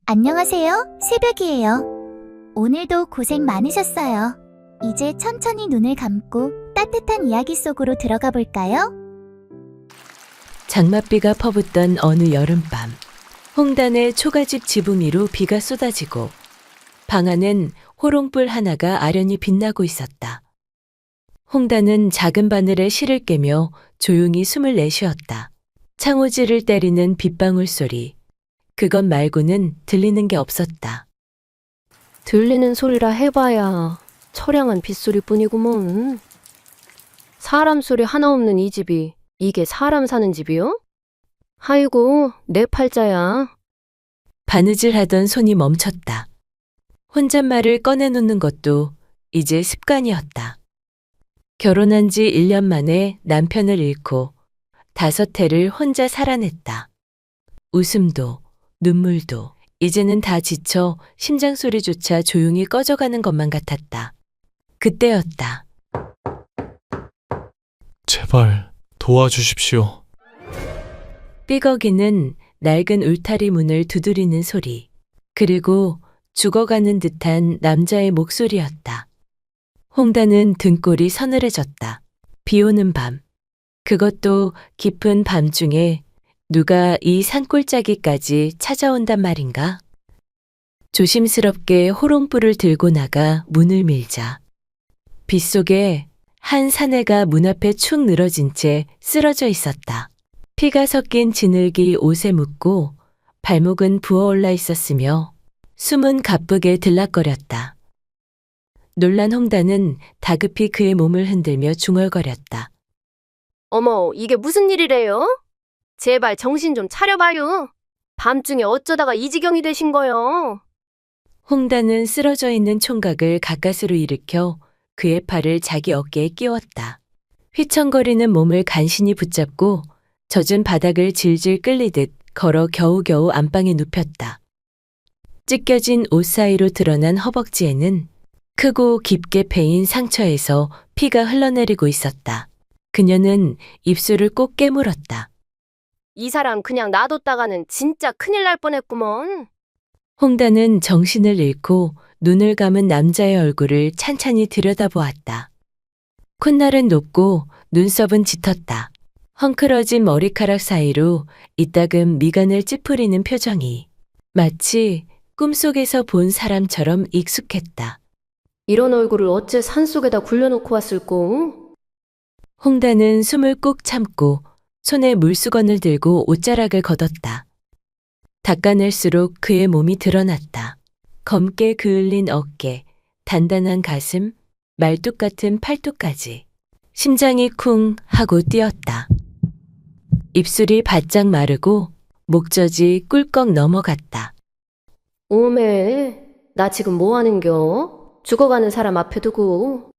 안녕하세요. 새벽이에요. 오늘도 고생 많으셨어요. 이제 천천히 눈을 감고 따뜻한 이야기 속으로 들어가 볼까요? 장맛비가 퍼붓던 어느 여름밤, 홍단의 초가집 지붕 위로 비가 쏟아지고 방 안엔 호롱불 하나가 아련히 빛나고 있었다. 홍단은 작은 바늘에 실을 깨며 조용히 숨을 내쉬었다. 창호지를 때리는 빗방울 소리, 그것 말고는 들리는 게 없었다. 들리는 소리라 해봐야 처량한 빗소리뿐이구먼. 사람 소리 하나 없는 이 집이 이게 사람 사는 집이요? 아이고, 내 팔자야. 바느질하던 손이 멈췄다. 혼잣말을 꺼내놓는 것도 이제 습관이었다. 결혼한 지 1년 만에 남편을 잃고 5해를 혼자 살아냈다. 웃음도 눈물도 이제는 다 지쳐 심장 소리조차 조용히 꺼져가는 것만 같았다. 그때였다. 제발 도와주십시오. 삐걱이는 낡은 울타리 문을 두드리는 소리, 그리고 죽어가는 듯한 남자의 목소리였다. 홍단은 등골이 서늘해졌다. 비 오는 밤, 그것도 깊은 밤중에 누가 이 산골짜기까지 찾아온단 말인가? 조심스럽게 호롱불을 들고 나가 문을 밀자 빗속에 한 사내가 문 앞에 축 늘어진 채 쓰러져 있었다. 피가 섞인 진흙이 옷에 묻고 발목은 부어올라 있었으며 숨은 가쁘게 들락거렸다. 놀란 홍단은 다급히 그의 몸을 흔들며 중얼거렸다. 어머, 이게 무슨 일이래요? 제발 정신 좀 차려봐요. 밤중에 어쩌다가 이 지경이 되신 거요? 홍단은 쓰러져 있는 총각을 가까스로 일으켜 그의 팔을 자기 어깨에 끼웠다. 휘청거리는 몸을 간신히 붙잡고 젖은 바닥을 질질 끌리듯 걸어 겨우겨우 안방에 눕혔다. 찢겨진 옷 사이로 드러난 허벅지에는 크고 깊게 패인 상처에서 피가 흘러내리고 있었다. 그녀는 입술을 꼭 깨물었다. 이 사람 그냥 놔뒀다가는 진짜 큰일 날 뻔했구먼. 홍단은 정신을 잃고 눈을 감은 남자의 얼굴을 찬찬히 들여다보았다. 콧날은 높고 눈썹은 짙었다. 헝클어진 머리카락 사이로 이따금 미간을 찌푸리는 표정이 마치 꿈속에서 본 사람처럼 익숙했다. 이런 얼굴을 어째 산속에다 굴려놓고 왔을꼬? 홍단은 숨을 꾹 참고 손에 물수건을 들고 옷자락을 걷었다. 닦아낼수록 그의 몸이 드러났다. 검게 그을린 어깨, 단단한 가슴, 말뚝 같은 팔뚝까지. 심장이 쿵 하고 뛰었다. 입술이 바짝 마르고 목젖이 꿀꺽 넘어갔다. 오메, 나 지금 뭐 하는겨? 죽어가는 사람 앞에 두고.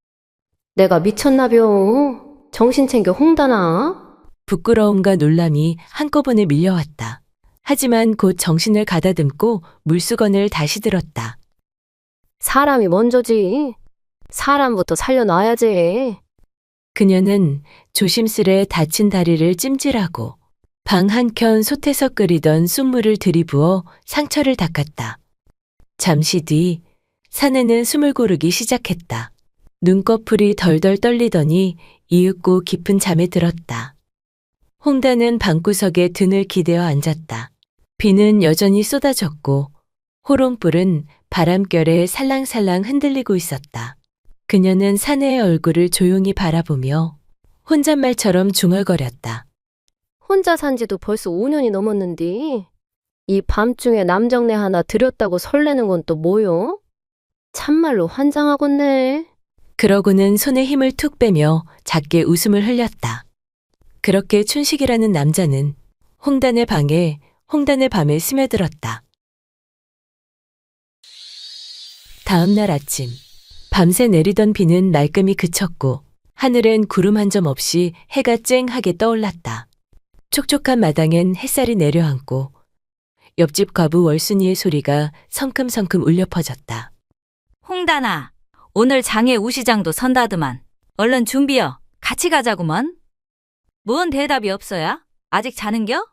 내가 미쳤나벼? 정신 챙겨 홍단아. 부끄러움과 놀람이 한꺼번에 밀려왔다. 하지만 곧 정신을 가다듬고 물수건을 다시 들었다. 사람이 먼저지. 사람부터 살려놔야지. 그녀는 조심스레 다친 다리를 찜질하고 방 한켠 솥에서 끓이던 쑥물을 들이부어 상처를 닦았다. 잠시 뒤 사내는 숨을 고르기 시작했다. 눈꺼풀이 덜덜 떨리더니 이윽고 깊은 잠에 들었다. 홍단은 방구석에 등을 기대어 앉았다. 비는 여전히 쏟아졌고 호롱불은 바람결에 살랑살랑 흔들리고 있었다. 그녀는 사내의 얼굴을 조용히 바라보며 혼잣말처럼 중얼거렸다. 혼자 산 지도 벌써 5년이 넘었는데 이 밤중에 남정네 하나 들였다고 설레는 건 또 뭐요? 참말로 환장하겠네. 그러고는 손에 힘을 툭 빼며 작게 웃음을 흘렸다. 그렇게 춘식이라는 남자는 홍단의 방에 홍단의 밤에 스며들었다. 다음 날 아침, 밤새 내리던 비는 말끔히 그쳤고 하늘엔 구름 한 점 없이 해가 쨍하게 떠올랐다. 촉촉한 마당엔 햇살이 내려앉고 옆집 과부 월순이의 소리가 성큼성큼 울려 퍼졌다. 홍단아, 오늘 장애 우시장도 선다드만. 얼른 준비여. 같이 가자구먼. 뭔 대답이 없어야? 아직 자는겨?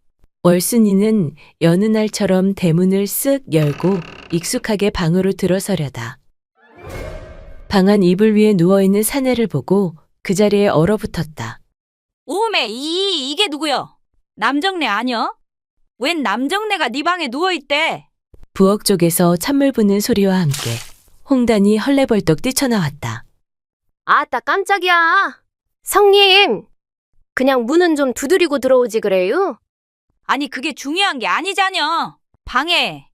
월순이는 여느 날처럼 대문을 쓱 열고 익숙하게 방으로 들어서려다. 방 안 이불 위에 누워있는 사내를 보고 그 자리에 얼어붙었다. 오메, 이게 누구여? 남정네 아니여? 웬 남정네가 네 방에 누워있대? 부엌 쪽에서 찬물 부는 소리와 함께 홍단이 헐레벌떡 뛰쳐나왔다. 아따 깜짝이야. 성님, 그냥 문은 좀 두드리고 들어오지 그래요? 아니, 그게 중요한 게 아니자녀. 방에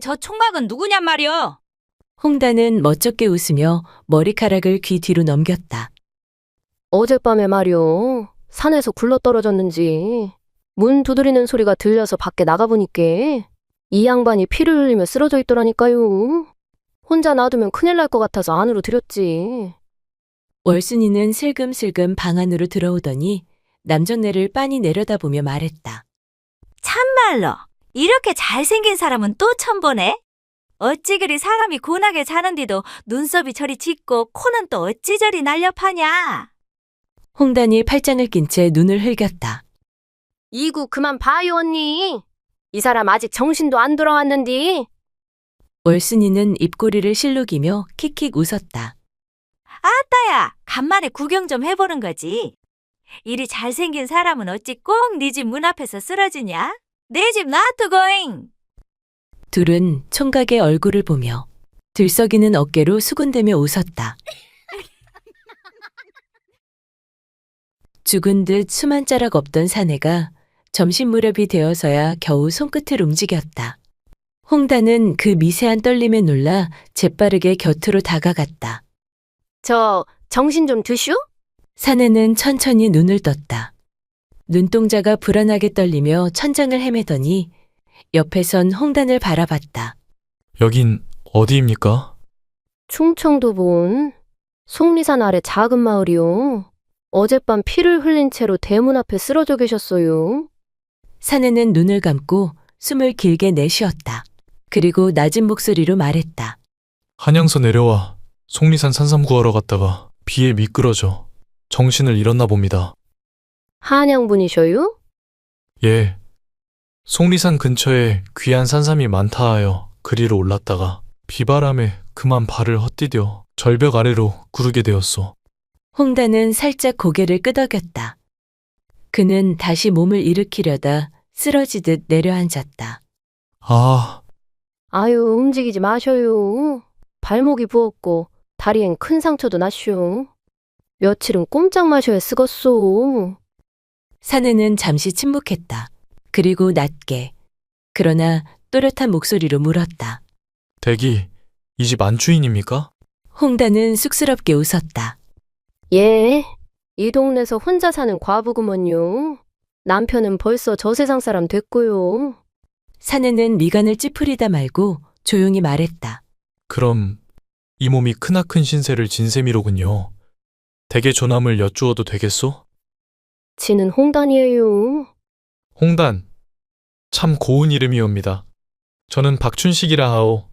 저 총각은 누구냔 말이여? 홍단은 멋쩍게 웃으며 머리카락을 귀 뒤로 넘겼다. 어젯밤에 말이요. 산에서 굴러떨어졌는지 문 두드리는 소리가 들려서 밖에 나가보니까 이 양반이 피를 흘리며 쓰러져 있더라니까요. 혼자 놔두면 큰일 날 것 같아서 안으로 들였지. 월순이는 슬금슬금 방 안으로 들어오더니 남정네를 빤히 내려다보며 말했다. 참말로 이렇게 잘생긴 사람은 또 처음 보네. 어찌 그리 사람이 고나게 자는데도 눈썹이 저리 짙고 코는 또 어찌 저리 날렵하냐. 홍단이 팔짱을 낀 채 눈을 흘겼다. 이구 그만 봐요 언니. 이 사람 아직 정신도 안 돌아왔는디. 월순이는 입꼬리를 실룩이며 킥킥 웃었다. 아따야, 간만에 구경 좀 해보는 거지. 이리 잘생긴 사람은 어찌 꼭 네 집 문 앞에서 쓰러지냐? 내 집 놔두고잉. 둘은 총각의 얼굴을 보며 들썩이는 어깨로 수군대며 웃었다. 죽은 듯 숨 한 자락 없던 사내가 점심 무렵이 되어서야 겨우 손끝을 움직였다. 홍단은 그 미세한 떨림에 놀라 재빠르게 곁으로 다가갔다. 저 정신 좀 드슈? 사내는 천천히 눈을 떴다. 눈동자가 불안하게 떨리며 천장을 헤매더니 옆에선 홍단을 바라봤다. 여긴 어디입니까? 충청도 본 속리산 아래 작은 마을이요. 어젯밤 피를 흘린 채로 대문 앞에 쓰러져 계셨어요. 사내는 눈을 감고 숨을 길게 내쉬었다. 그리고 낮은 목소리로 말했다. 한양서 내려와 속리산 산삼 구하러 갔다가 비에 미끄러져 정신을 잃었나 봅니다. 한양분이셔요? 예. 속리산 근처에 귀한 산삼이 많다 하여 그리로 올랐다가 비바람에 그만 발을 헛디뎌 절벽 아래로 구르게 되었소. 홍단은 살짝 고개를 끄덕였다. 그는 다시 몸을 일으키려다 쓰러지듯 내려앉았다. 아, 아유 움직이지 마셔요. 발목이 부었고 다리엔 큰 상처도 났쇼. 며칠은 꼼짝 마셔야 쓰겄소. 사내는 잠시 침묵했다. 그리고 낮게, 그러나 또렷한 목소리로 물었다. 댁이 이 집 안주인입니까? 홍단은 쑥스럽게 웃었다. 예, 이 동네에서 혼자 사는 과부구먼요. 남편은 벌써 저 세상 사람 됐고요. 사내는 미간을 찌푸리다 말고 조용히 말했다. 그럼 이 몸이 크나큰 신세를 진 셈이로군요. 댁의 조남을 여쭈어도 되겠소? 지는 홍단이에요. 홍단, 참 고운 이름이옵니다. 저는 박춘식이라 하오.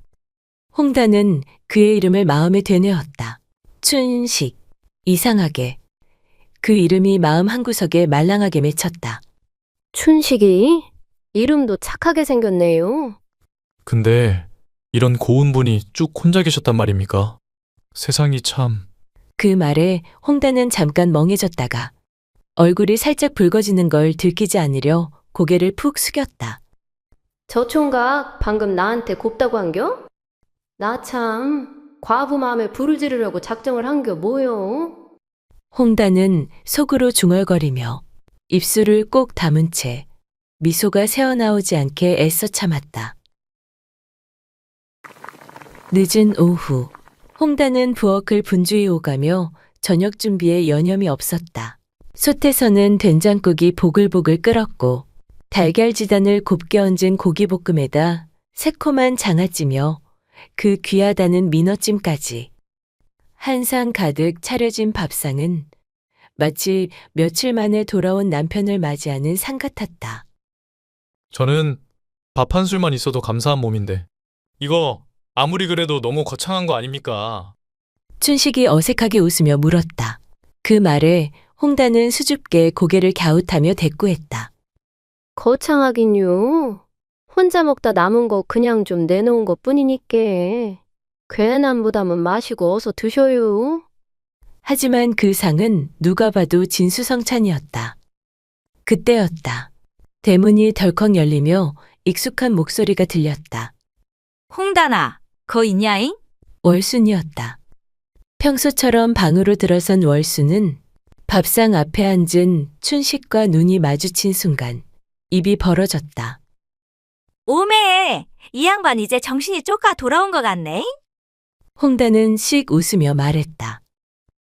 홍단은 그의 이름을 마음에 되뇌었다. 춘식. 이상하게. 그 이름이 마음 한구석에 말랑하게 맺혔다. 춘식이? 이름도 착하게 생겼네요. 근데 이런 고운 분이 쭉 혼자 계셨단 말입니까? 세상이 참... 그 말에 홍단은 잠깐 멍해졌다가 얼굴이 살짝 붉어지는 걸 들키지 않으려 고개를 푹 숙였다. 저 총각 방금 나한테 곱다고 한겨? 나 참 과부 마음에 불을 지르려고 작정을 한겨 뭐요? 홍단은 속으로 중얼거리며 입술을 꼭 다문 채 미소가 새어나오지 않게 애써 참았다. 늦은 오후, 홍단은 부엌을 분주히 오가며 저녁 준비에 여념이 없었다. 솥에서는 된장국이 보글보글 끓었고 달걀지단을 곱게 얹은 고기볶음에다 새콤한 장아찌며 그 귀하다는 민어찜까지 한 상 가득 차려진 밥상은 마치 며칠 만에 돌아온 남편을 맞이하는 상 같았다. 저는 밥 한 술만 있어도 감사한 몸인데 이거 아무리 그래도 너무 거창한 거 아닙니까? 춘식이 어색하게 웃으며 물었다. 그 말에 홍단은 수줍게 고개를 갸웃하며 대꾸했다. 거창하긴요. 혼자 먹다 남은 거 그냥 좀 내놓은 것 뿐이니께. 괜한 부담은 마시고 어서 드셔요. 하지만 그 상은 누가 봐도 진수성찬이었다. 그때였다. 대문이 덜컥 열리며 익숙한 목소리가 들렸다. 홍단아, 거 있냐잉? 월순이었다. 평소처럼 방으로 들어선 월순은 밥상 앞에 앉은 춘식과 눈이 마주친 순간 입이 벌어졌다. 오메, 이 양반 이제 정신이 쪼까 돌아온 것 같네? 홍단은 씩 웃으며 말했다.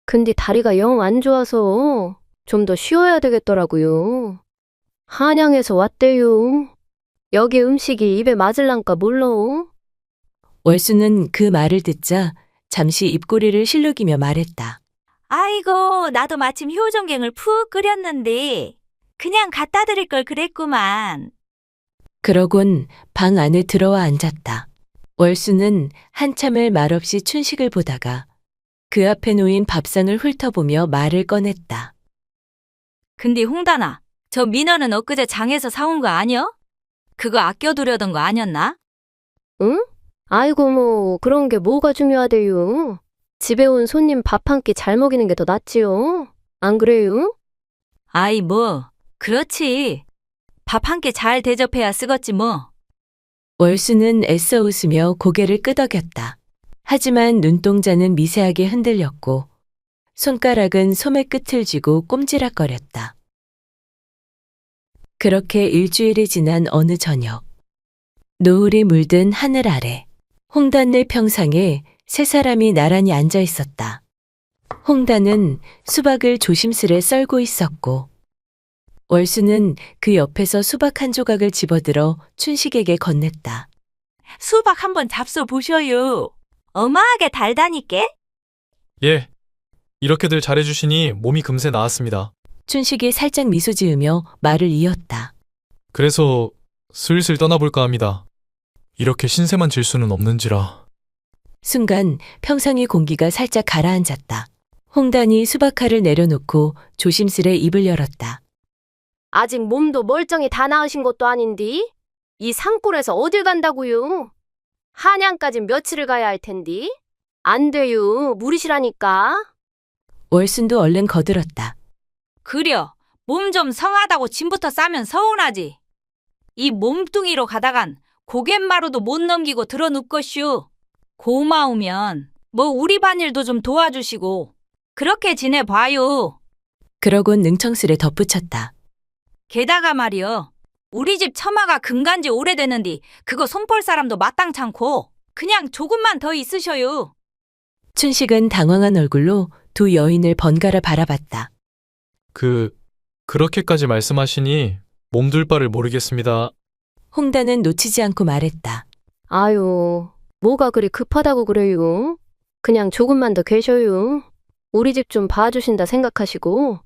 근데 다리가 영 안 좋아서 좀 더 쉬어야 되겠더라고요. 한양에서 왔대요. 여기 음식이 입에 맞을란가 몰라. 월순은 그 말을 듣자 잠시 입꼬리를 실룩이며 말했다. 아이고, 나도 마침 효종갱을 푹 끓였는데 그냥 갖다 드릴 걸 그랬구만. 그러곤 방 안에 들어와 앉았다. 월수는 한참을 말없이 춘식을 보다가 그 앞에 놓인 밥상을 훑어보며 말을 꺼냈다. 근데 홍단아, 저 민어는 엊그제 장에서 사온 거 아니여? 그거 아껴두려던 거 아니었나? 응? 아이고 뭐 그런 게 뭐가 중요하대요. 집에 온 손님 밥 한 끼 잘 먹이는 게 더 낫지요. 안 그래요? 아이 뭐, 그렇지. 밥 한 끼 잘 대접해야 쓰겄지 뭐. 월수는 애써 웃으며 고개를 끄덕였다. 하지만 눈동자는 미세하게 흔들렸고 손가락은 소매 끝을 쥐고 꼼지락거렸다. 그렇게 일주일이 지난 어느 저녁, 노을이 물든 하늘 아래 홍단네 평상에 세 사람이 나란히 앉아 있었다. 홍단은 수박을 조심스레 썰고 있었고 월수는 그 옆에서 수박 한 조각을 집어들어 춘식에게 건넸다. 수박 한번 잡숴 보셔요. 어마하게 달다니께? 예. 이렇게들 잘해주시니 몸이 금세 나았습니다. 춘식이 살짝 미소 지으며 말을 이었다. 그래서 슬슬 떠나볼까 합니다. 이렇게 신세만 질 수는 없는지라. 순간 평상의 공기가 살짝 가라앉았다. 홍단이 수박칼을 내려놓고 조심스레 입을 열었다. 아직 몸도 멀쩡히 다 나으신 것도 아닌디? 이 산골에서 어딜 간다고요? 한양까진 며칠을 가야 할 텐디? 안 돼요. 무리시라니까. 월순도 얼른 거들었다. 그려, 몸 좀 성하다고 짐부터 싸면 서운하지. 이 몸뚱이로 가다간 고갯마루도 못 넘기고 들어눕것슈. 고마우면 뭐 우리 반일도 좀 도와주시고 그렇게 지내봐요. 그러곤 능청스레 덧붙였다. 게다가 말이여, 우리 집 처마가 금간지 오래되는디 그거 손볼 사람도 마땅찮고 그냥 조금만 더 있으셔요. 춘식은 당황한 얼굴로 두 여인을 번갈아 바라봤다. 그렇게까지 말씀하시니 몸둘 바를 모르겠습니다. 홍단은 놓치지 않고 말했다. 아유, 뭐가 그리 급하다고 그래요? 그냥 조금만 더 계셔요. 우리 집 좀 봐주신다 생각하시고.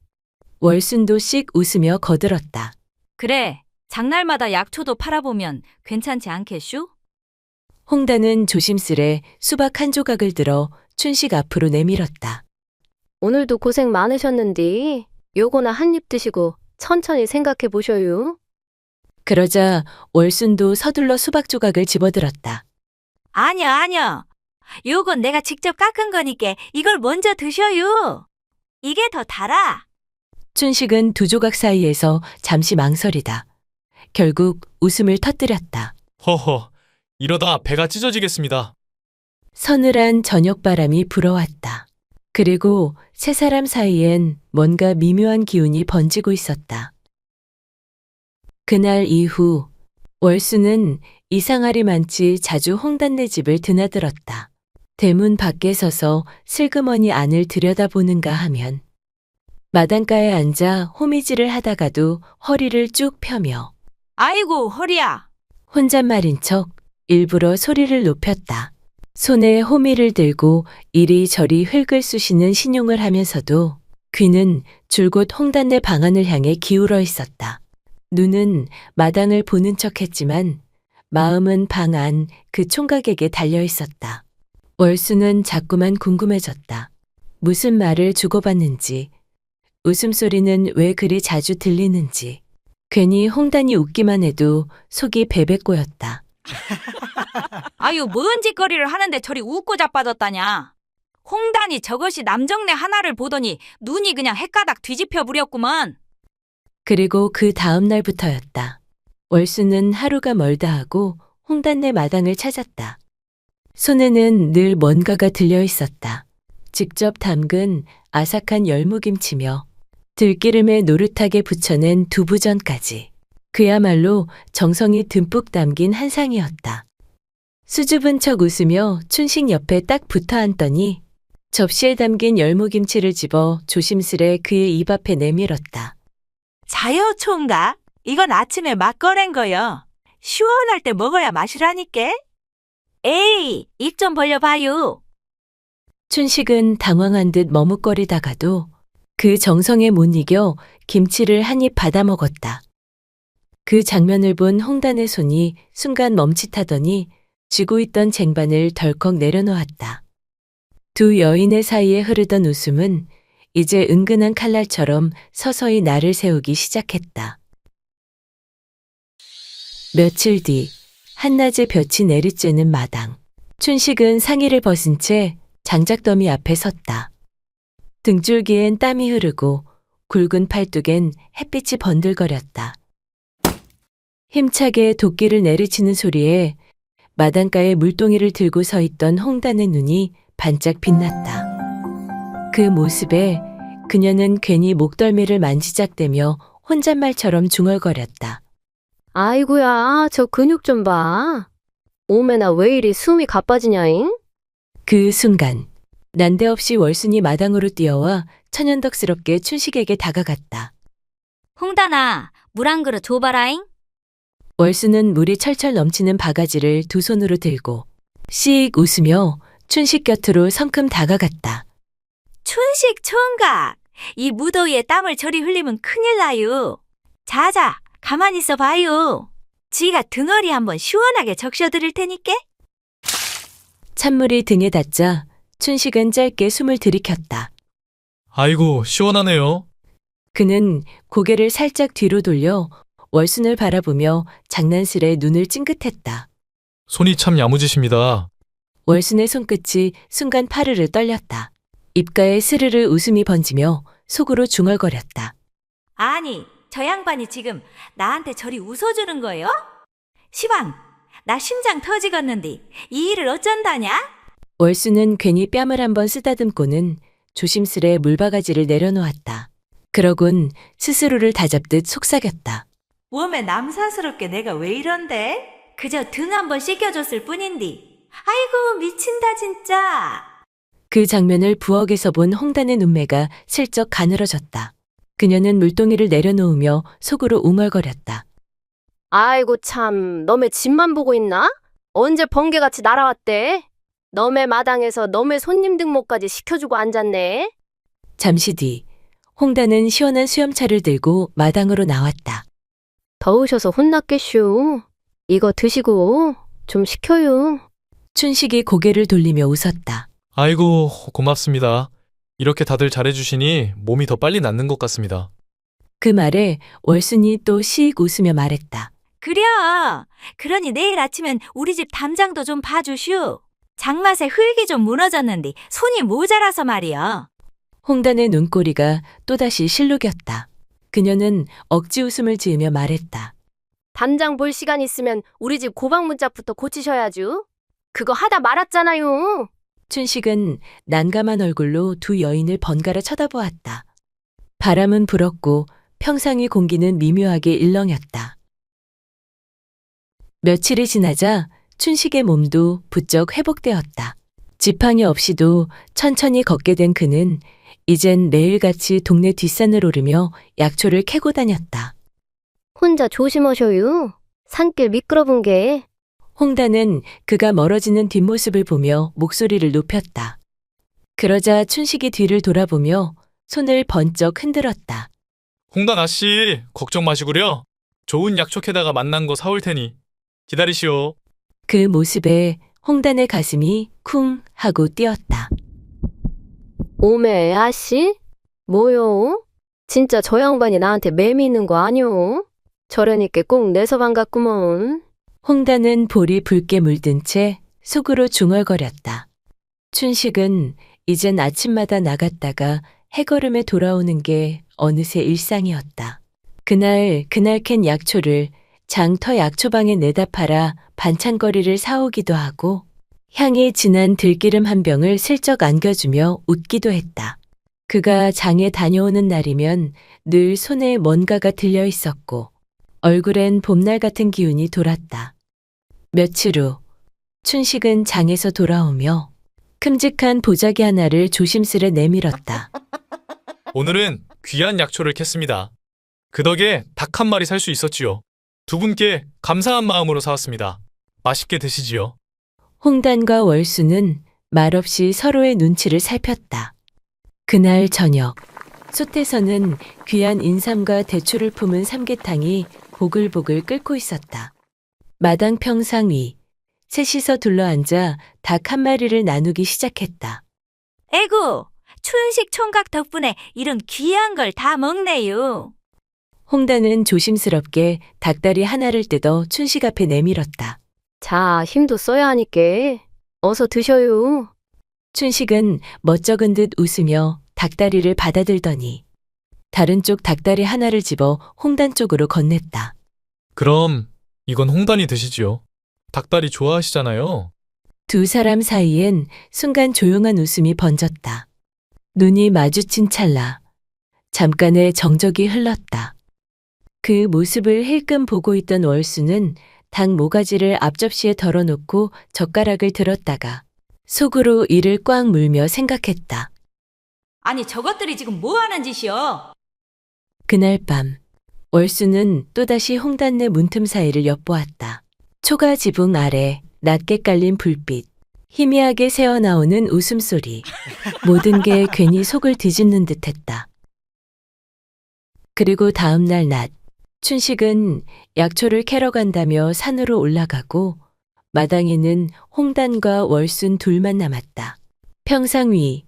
월순도 씩 웃으며 거들었다. 그래, 장날마다 약초도 팔아보면 괜찮지 않겠슈? 홍단은 조심스레 수박 한 조각을 들어 춘식 앞으로 내밀었다. 오늘도 고생 많으셨는데 요거나 한 입 드시고 천천히 생각해 보셔요. 그러자 월순도 서둘러 수박 조각을 집어들었다. 아니야. 요건 내가 직접 깎은 거니까 이걸 먼저 드셔요. 이게 더 달아. 춘식은 두 조각 사이에서 잠시 망설이다. 결국 웃음을 터뜨렸다. 허허, 이러다 배가 찢어지겠습니다. 서늘한 저녁바람이 불어왔다. 그리고 세 사람 사이엔 뭔가 미묘한 기운이 번지고 있었다. 그날 이후 월수는 이상하리만치 자주 홍단네 집을 드나들었다. 대문 밖에 서서 슬그머니 안을 들여다보는가 하면 마당가에 앉아 호미질을 하다가도 허리를 쭉 펴며 아이고, 허리야. 혼잣말인 척 일부러 소리를 높였다. 손에 호미를 들고 이리저리 흙을 쑤시는 신용을 하면서도 귀는 줄곧 홍단네 방안을 향해 기울어 있었다. 눈은 마당을 보는 척했지만 마음은 방 안 그 총각에게 달려 있었다. 월수는 자꾸만 궁금해졌다. 무슨 말을 주고받는지, 웃음소리는 왜 그리 자주 들리는지, 괜히 홍단이 웃기만 해도 속이 베베 꼬였다. 아유, 뭔 짓거리를 하는데 저리 웃고 자빠졌다냐. 홍단이 저것이 남정네 하나를 보더니 눈이 그냥 헷가닥 뒤집혀 부렸구먼. 그리고 그 다음 날부터였다. 월수는 하루가 멀다 하고 홍단네 마당을 찾았다. 손에는 늘 뭔가가 들려 있었다. 직접 담근 아삭한 열무김치며 들기름에 노릇하게 부쳐낸 두부전까지. 그야말로 정성이 듬뿍 담긴 한상이었다. 수줍은 척 웃으며 춘식 옆에 딱 붙어 앉더니 접시에 담긴 열무김치를 집어 조심스레 그의 입 앞에 내밀었다. 자요, 총각. 이건 아침에 막 꺼낸 거요. 시원할 때 먹어야 맛이라니까. 에이, 입 좀 벌려봐요. 춘식은 당황한 듯 머뭇거리다가도 그 정성에 못 이겨 김치를 한 입 받아 먹었다. 그 장면을 본 홍단의 손이 순간 멈칫하더니 쥐고 있던 쟁반을 덜컥 내려놓았다. 두 여인의 사이에 흐르던 웃음은 이제 은근한 칼날처럼 서서히 날을 세우기 시작했다. 며칠 뒤 한낮에 볕이 내리쬐는 마당. 춘식은 상의를 벗은 채 장작더미 앞에 섰다. 등줄기엔 땀이 흐르고 굵은 팔뚝엔 햇빛이 번들거렸다. 힘차게 도끼를 내리치는 소리에 마당가에 물동이를 들고 서 있던 홍단의 눈이 반짝 빛났다. 그 모습에 그녀는 괜히 목덜미를 만지작대며 혼잣말처럼 중얼거렸다. 아이고야, 저 근육 좀 봐. 오메나 왜 이리 숨이 가빠지냐잉? 그 순간 난데없이 월순이 마당으로 뛰어와 천연덕스럽게 춘식에게 다가갔다. 홍단아, 물 한 그릇 줘봐라잉. 월수는 물이 철철 넘치는 바가지를 두 손으로 들고 씩 웃으며 춘식 곁으로 성큼 다가갔다. 춘식 총각, 이 무더위에 땀을 저리 흘리면 큰일 나요. 자자, 가만히 있어 봐요. 지가 등어리 한번 시원하게 적셔드릴 테니까. 찬물이 등에 닿자 춘식은 짧게 숨을 들이켰다. 아이고, 시원하네요. 그는 고개를 살짝 뒤로 돌려 월순을 바라보며 장난스레 눈을 찡긋했다. 손이 참 야무지십니다. 월순의 손끝이 순간 파르르 떨렸다. 입가에 스르르 웃음이 번지며 속으로 중얼거렸다. 아니, 저 양반이 지금 나한테 저리 웃어주는 거예요? 시방, 나 심장 터지겠는데 이 일을 어쩐다냐? 월수는 괜히 뺨을 한번 쓰다듬고는 조심스레 물바가지를 내려놓았다. 그러곤 스스로를 다잡듯 속삭였다. 웜에 남사스럽게 내가 왜 이런데? 그저 등 한번 씻겨줬을 뿐인디. 아이고, 미친다 진짜. 그 장면을 부엌에서 본 홍단의 눈매가 슬쩍 가늘어졌다. 그녀는 물동이를 내려놓으며 속으로 웅얼거렸다. 아이고 참, 너네 집만 보고 있나? 언제 번개같이 날아왔대? 너네 마당에서 너네 손님 등목까지 시켜주고 앉았네. 잠시 뒤 홍단은 시원한 수염차를 들고 마당으로 나왔다. 더우셔서 혼났겠슈. 이거 드시고 좀 식혀요. 춘식이 고개를 돌리며 웃었다. 아이고, 고맙습니다. 이렇게 다들 잘해주시니 몸이 더 빨리 낫는 것 같습니다. 그 말에 월순이 또 씩 웃으며 말했다. 그려. 그러니 내일 아침엔 우리 집 담장도 좀 봐주슈. 장맛에 흙이 좀 무너졌는데 손이 모자라서 말이여. 홍단의 눈꼬리가 또다시 실룩였다. 그녀는 억지 웃음을 지으며 말했다. 담장 볼 시간 있으면 우리 집 고방 문짝부터 고치셔야죠. 그거 하다 말았잖아요. 춘식은 난감한 얼굴로 두 여인을 번갈아 쳐다보았다. 바람은 불었고 평상의 공기는 미묘하게 일렁였다. 며칠이 지나자 춘식의 몸도 부쩍 회복되었다. 지팡이 없이도 천천히 걷게 된 그는 이젠 매일같이 동네 뒷산을 오르며 약초를 캐고 다녔다. 혼자 조심하셔요. 산길 미끄러운 게. 홍단은 그가 멀어지는 뒷모습을 보며 목소리를 높였다. 그러자 춘식이 뒤를 돌아보며 손을 번쩍 흔들었다. 홍단 아씨, 걱정 마시구려. 좋은 약초캐다가 만난 거 사올 테니 기다리시오. 그 모습에 홍단의 가슴이 쿵 하고 뛰었다. 오메 아씨? 뭐요? 진짜 저 양반이 나한테 매미 있는 거 아니오? 저래니께 꼭 내서 반갑구먼. 홍단은 볼이 붉게 물든 채 속으로 중얼거렸다. 춘식은 이젠 아침마다 나갔다가 해걸음에 돌아오는 게 어느새 일상이었다. 그날 캔 약초를 장터 약초방에 내다 팔아 반찬거리를 사오기도 하고 향이 진한 들기름 한 병을 슬쩍 안겨주며 웃기도 했다. 그가 장에 다녀오는 날이면 늘 손에 뭔가가 들려 있었고 얼굴엔 봄날 같은 기운이 돌았다. 며칠 후 춘식은 장에서 돌아오며 큼직한 보자기 하나를 조심스레 내밀었다. 오늘은 귀한 약초를 캤습니다. 그 덕에 닭 한 마리 살 수 있었지요. 두 분께 감사한 마음으로 사왔습니다. 맛있게 드시지요. 홍단과 월수는 말없이 서로의 눈치를 살폈다. 그날 저녁, 솥에서는 귀한 인삼과 대추를 품은 삼계탕이 보글보글 끓고 있었다. 마당 평상 위, 셋이서 둘러앉아 닭 한 마리를 나누기 시작했다. 에구, 춘식 총각 덕분에 이런 귀한 걸 다 먹네요. 홍단은 조심스럽게 닭다리 하나를 뜯어 춘식 앞에 내밀었다. 자, 힘도 써야 하니께. 어서 드셔요. 춘식은 멋쩍은 듯 웃으며 닭다리를 받아들더니 다른 쪽 닭다리 하나를 집어 홍단 쪽으로 건넸다. 그럼 이건 홍단이 드시지요. 닭다리 좋아하시잖아요. 두 사람 사이엔 순간 조용한 웃음이 번졌다. 눈이 마주친 찰나 잠깐의 정적이 흘렀다. 그 모습을 힐끔 보고 있던 월수는 닭 모가지를 앞접시에 덜어놓고 젓가락을 들었다가 속으로 이를 꽉 물며 생각했다. 아니 저것들이 지금 뭐 하는 짓이여? 그날 밤 월수는 또다시 홍단내 문틈 사이를 엿보았다. 초가 지붕 아래 낮게 깔린 불빛, 희미하게 새어나오는 웃음소리, 모든 게 괜히 속을 뒤집는 듯했다. 그리고 다음 날 낮, 춘식은 약초를 캐러 간다며 산으로 올라가고 마당에는 홍단과 월순 둘만 남았다. 평상 위,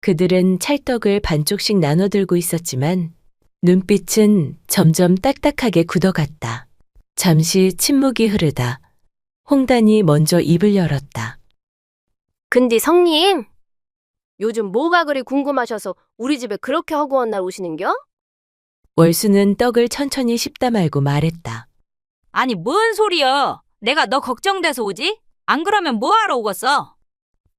그들은 찰떡을 반쪽씩 나눠 들고 있었지만 눈빛은 점점 딱딱하게 굳어갔다. 잠시 침묵이 흐르다 홍단이 먼저 입을 열었다. 근데 성님, 요즘 뭐가 그리 궁금하셔서 우리 집에 그렇게 허구한 날 오시는겨? 월수는 떡을 천천히 씹다 말고 말했다. 아니 뭔 소리여? 내가 너 걱정돼서 오지? 안 그러면 뭐하러 오겠어?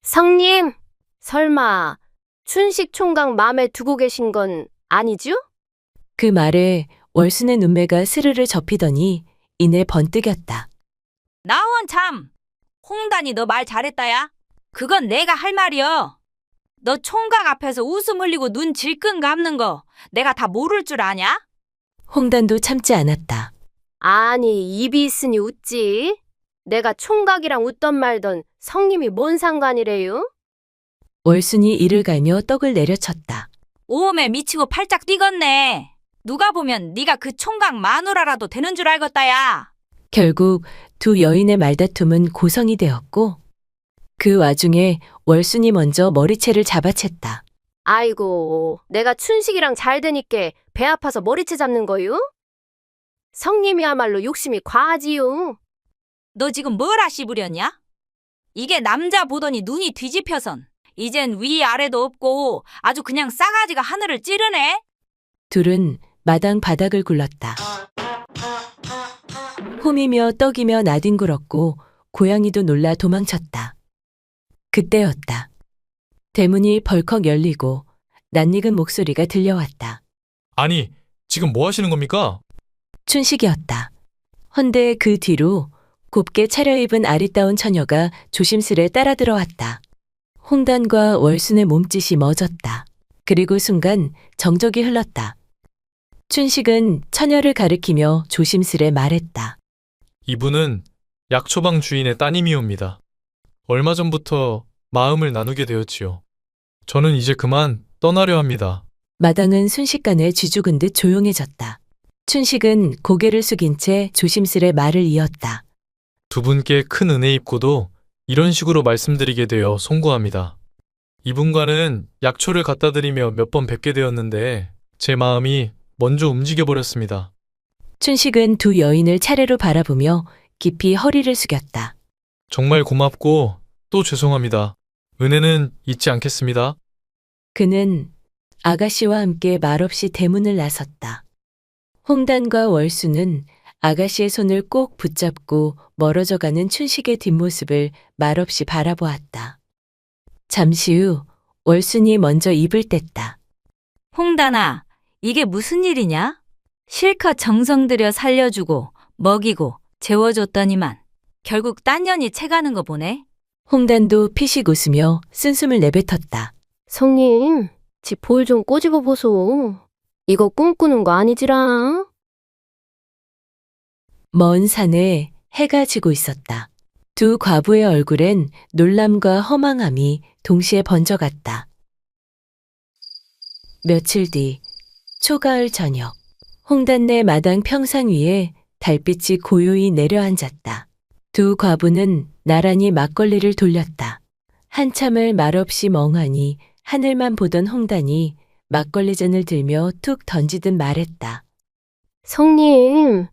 성님, 설마 춘식 총각 맘에 두고 계신 건 아니죠? 그 말에 월순의 눈매가 스르르 접히더니 이내 번뜩였다. 나원 참! 홍단이 너 말 잘했다야? 그건 내가 할 말이여. 너 총각 앞에서 웃음 흘리고 눈 질끈 감는 거 내가 다 모를 줄 아냐? 홍단도 참지 않았다. 아니, 입이 있으니 웃지. 내가 총각이랑 웃던 말던 성님이 뭔 상관이래요? 월순이 이를 갈며 떡을 내려쳤다. 오음에 미치고 팔짝 뛰겄네. 누가 보면 네가 그 총각 마누라라도 되는 줄 알겠다야. 결국 두 여인의 말다툼은 고성이 되었고 그 와중에 월순이 먼저 머리채를 잡아챘다. 아이고, 내가 춘식이랑 잘 되니께 배 아파서 머리채 잡는 거요? 성님이야말로 욕심이 과하지요. 너 지금 뭐라 씹으렸냐? 이게 남자 보더니 눈이 뒤집혀선 이젠 위아래도 없고 아주 그냥 싸가지가 하늘을 찌르네. 둘은 마당 바닥을 굴렀다. 홈이며 떡이며 나뒹굴었고 고양이도 놀라 도망쳤다. 그때였다. 대문이 벌컥 열리고 낯익은 목소리가 들려왔다. 아니, 지금 뭐 하시는 겁니까? 춘식이었다. 헌데 그 뒤로 곱게 차려입은 아리따운 처녀가 조심스레 따라 들어왔다. 홍단과 월순의 몸짓이 멎었다. 그리고 순간 정적이 흘렀다. 춘식은 처녀를 가리키며 조심스레 말했다. 이분은 약초방 주인의 따님이옵니다. 얼마 전부터 마음을 나누게 되었지요. 저는 이제 그만 떠나려 합니다. 마당은 순식간에 쥐죽은 듯 조용해졌다. 춘식은 고개를 숙인 채 조심스레 말을 이었다. 두 분께 큰 은혜 입고도 이런 식으로 말씀드리게 되어 송구합니다. 이분과는 약초를 갖다 드리며 몇 번 뵙게 되었는데 제 마음이 먼저 움직여 버렸습니다. 춘식은 두 여인을 차례로 바라보며 깊이 허리를 숙였다. 정말 고맙고 또 죄송합니다. 은혜는 잊지 않겠습니다. 그는 아가씨와 함께 말없이 대문을 나섰다. 홍단과 월수는 아가씨의 손을 꼭 붙잡고 멀어져가는 춘식의 뒷모습을 말없이 바라보았다. 잠시 후 월순이 먼저 입을 뗐다. 홍단아, 이게 무슨 일이냐? 실컷 정성 들여 살려주고 먹이고 재워줬더니만 결국 딴 년이 채가는 거 보네. 홍단도 피식 웃으며 쓴숨을 내뱉었다. 성님, 지 볼 좀 꼬집어 보소. 이거 꿈꾸는 거 아니지라. 먼 산에 해가 지고 있었다. 두 과부의 얼굴엔 놀람과 허망함이 동시에 번져갔다. 며칠 뒤 초가을 저녁, 홍단내 마당 평상 위에 달빛이 고요히 내려앉았다. 두 과부는 나란히 막걸리를 돌렸다. 한참을 말없이 멍하니 하늘만 보던 홍단이 막걸리잔을 들며 툭 던지듯 말했다. 성님,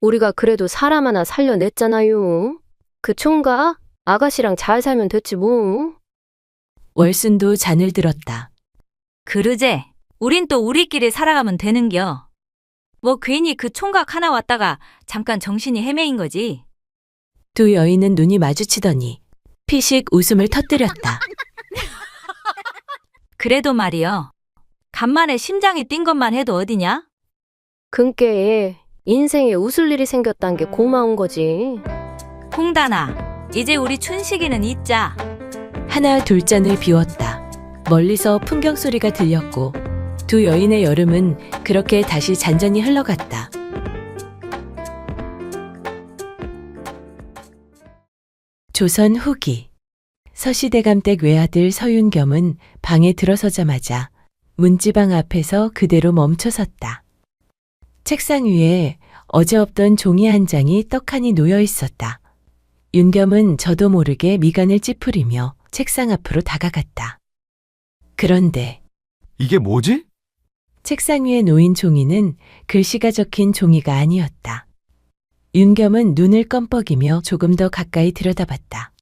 우리가 그래도 사람 하나 살려냈잖아요. 그 총각 아가씨랑 잘 살면 됐지 뭐. 월순도 잔을 들었다. 그러제, 우린 또 우리끼리 살아가면 되는겨. 뭐 괜히 그 총각 하나 왔다가 잠깐 정신이 헤매인 거지. 두 여인은 눈이 마주치더니 피식 웃음을 터뜨렸다. 그래도 말이여. 간만에 심장이 뛴 것만 해도 어디냐? 근께 인생에 웃을 일이 생겼단 게 고마운 거지. 홍단아, 이제 우리 춘식이는 잊자. 하나 둘 잔을 비웠다. 멀리서 풍경 소리가 들렸고 두 여인의 여름은 그렇게 다시 잔잔히 흘러갔다. 조선 후기 서시대감댁 외아들 서윤겸은 방에 들어서자마자 문지방 앞에서 그대로 멈춰섰다. 책상 위에 어제 없던 종이 한 장이 떡하니 놓여 있었다. 윤겸은 저도 모르게 미간을 찌푸리며 책상 앞으로 다가갔다. 그런데 이게 뭐지? 책상 위에 놓인 종이는 글씨가 적힌 종이가 아니었다. 윤겸은 눈을 껌뻑이며 조금 더 가까이 들여다봤다.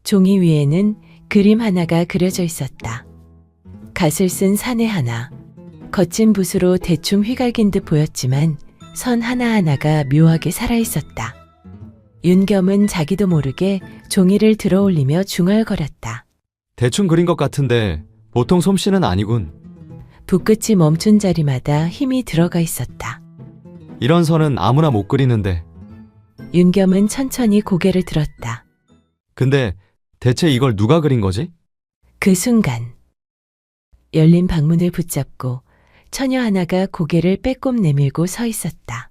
종이 위에는 그림 하나가 그려져 있었다. 갓을 쓴 사내 하나, 거친 붓으로 대충 휘갈긴 듯 보였지만 선 하나하나가 묘하게 살아있었다. 윤겸은 자기도 모르게 종이를 들어올리며 중얼거렸다. 대충 그린 것 같은데 보통 솜씨는 아니군. 붓끝이 멈춘 자리마다 힘이 들어가 있었다. 이런 선은 아무나 못 그리는데. 윤겸은 천천히 고개를 들었다. 근데 대체 이걸 누가 그린 거지? 그 순간 열린 방문을 붙잡고 처녀 하나가 고개를 빼꼼 내밀고 서 있었다.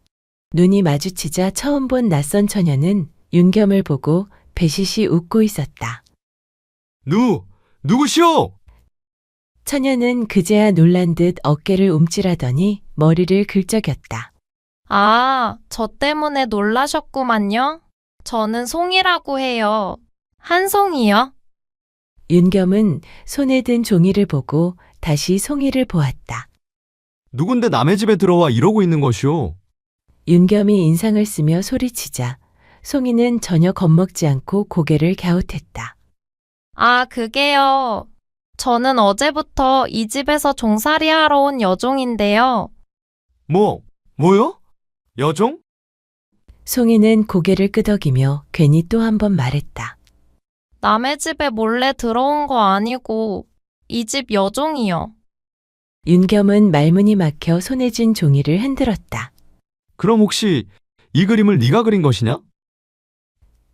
눈이 마주치자 처음 본 낯선 처녀는 윤겸을 보고 배시시 웃고 있었다. 누구시오? 처녀는 그제야 놀란 듯 어깨를 움찔하더니 머리를 긁적였다. 아, 저 때문에 놀라셨구만요. 저는 송이라고 해요. 한송이요? 윤겸은 손에 든 종이를 보고 다시 송이를 보았다. 누군데 남의 집에 들어와 이러고 있는 것이오? 윤겸이 인상을 쓰며 소리치자 송이는 전혀 겁먹지 않고 고개를 갸웃했다. 아, 그게요. 저는 어제부터 이 집에서 종살이 하러 온 여종인데요. 뭐요? 여종? 송이는 고개를 끄덕이며 괜히 또 한 번 말했다. 남의 집에 몰래 들어온 거 아니고 이 집 여종이요. 윤겸은 말문이 막혀 손에 쥔 종이를 흔들었다. 그럼 혹시 이 그림을 네가 그린 것이냐?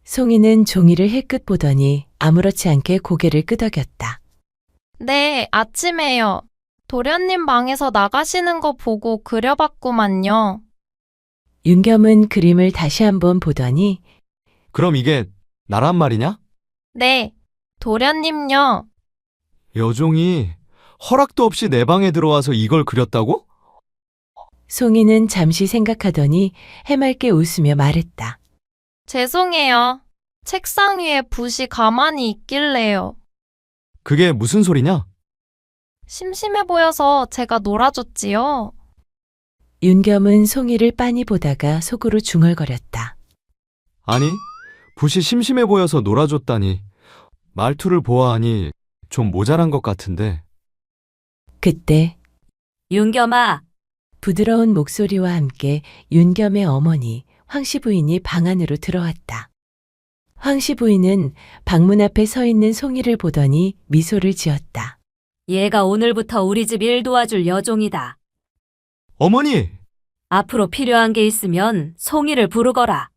송이는 종이를 힐끗 보더니 아무렇지 않게 고개를 끄덕였다. 네, 아침에요. 도련님 방에서 나가시는 거 보고 그려봤구만요. 윤겸은 그림을 다시 한번 보더니 그럼 이게 나란 말이냐? 네, 도련님요. 여종이 허락도 없이 내 방에 들어와서 이걸 그렸다고? 송이는 잠시 생각하더니 해맑게 웃으며 말했다. 죄송해요. 책상 위에 붓이 가만히 있길래요. 그게 무슨 소리냐? 심심해 보여서 제가 놀아줬지요. 윤겸은 송이를 빤히 보다가 속으로 중얼거렸다. 아니, 붓이 심심해 보여서 놀아줬다니. 말투를 보아하니 좀 모자란 것 같은데. 그때 윤겸아, 부드러운 목소리와 함께 윤겸의 어머니 황씨 부인이 방 안으로 들어왔다. 황씨 부인은 방문 앞에 서 있는 송이를 보더니 미소를 지었다. 얘가 오늘부터 우리 집 일 도와줄 여종이다. 어머니! 앞으로 필요한 게 있으면 송이를 부르거라.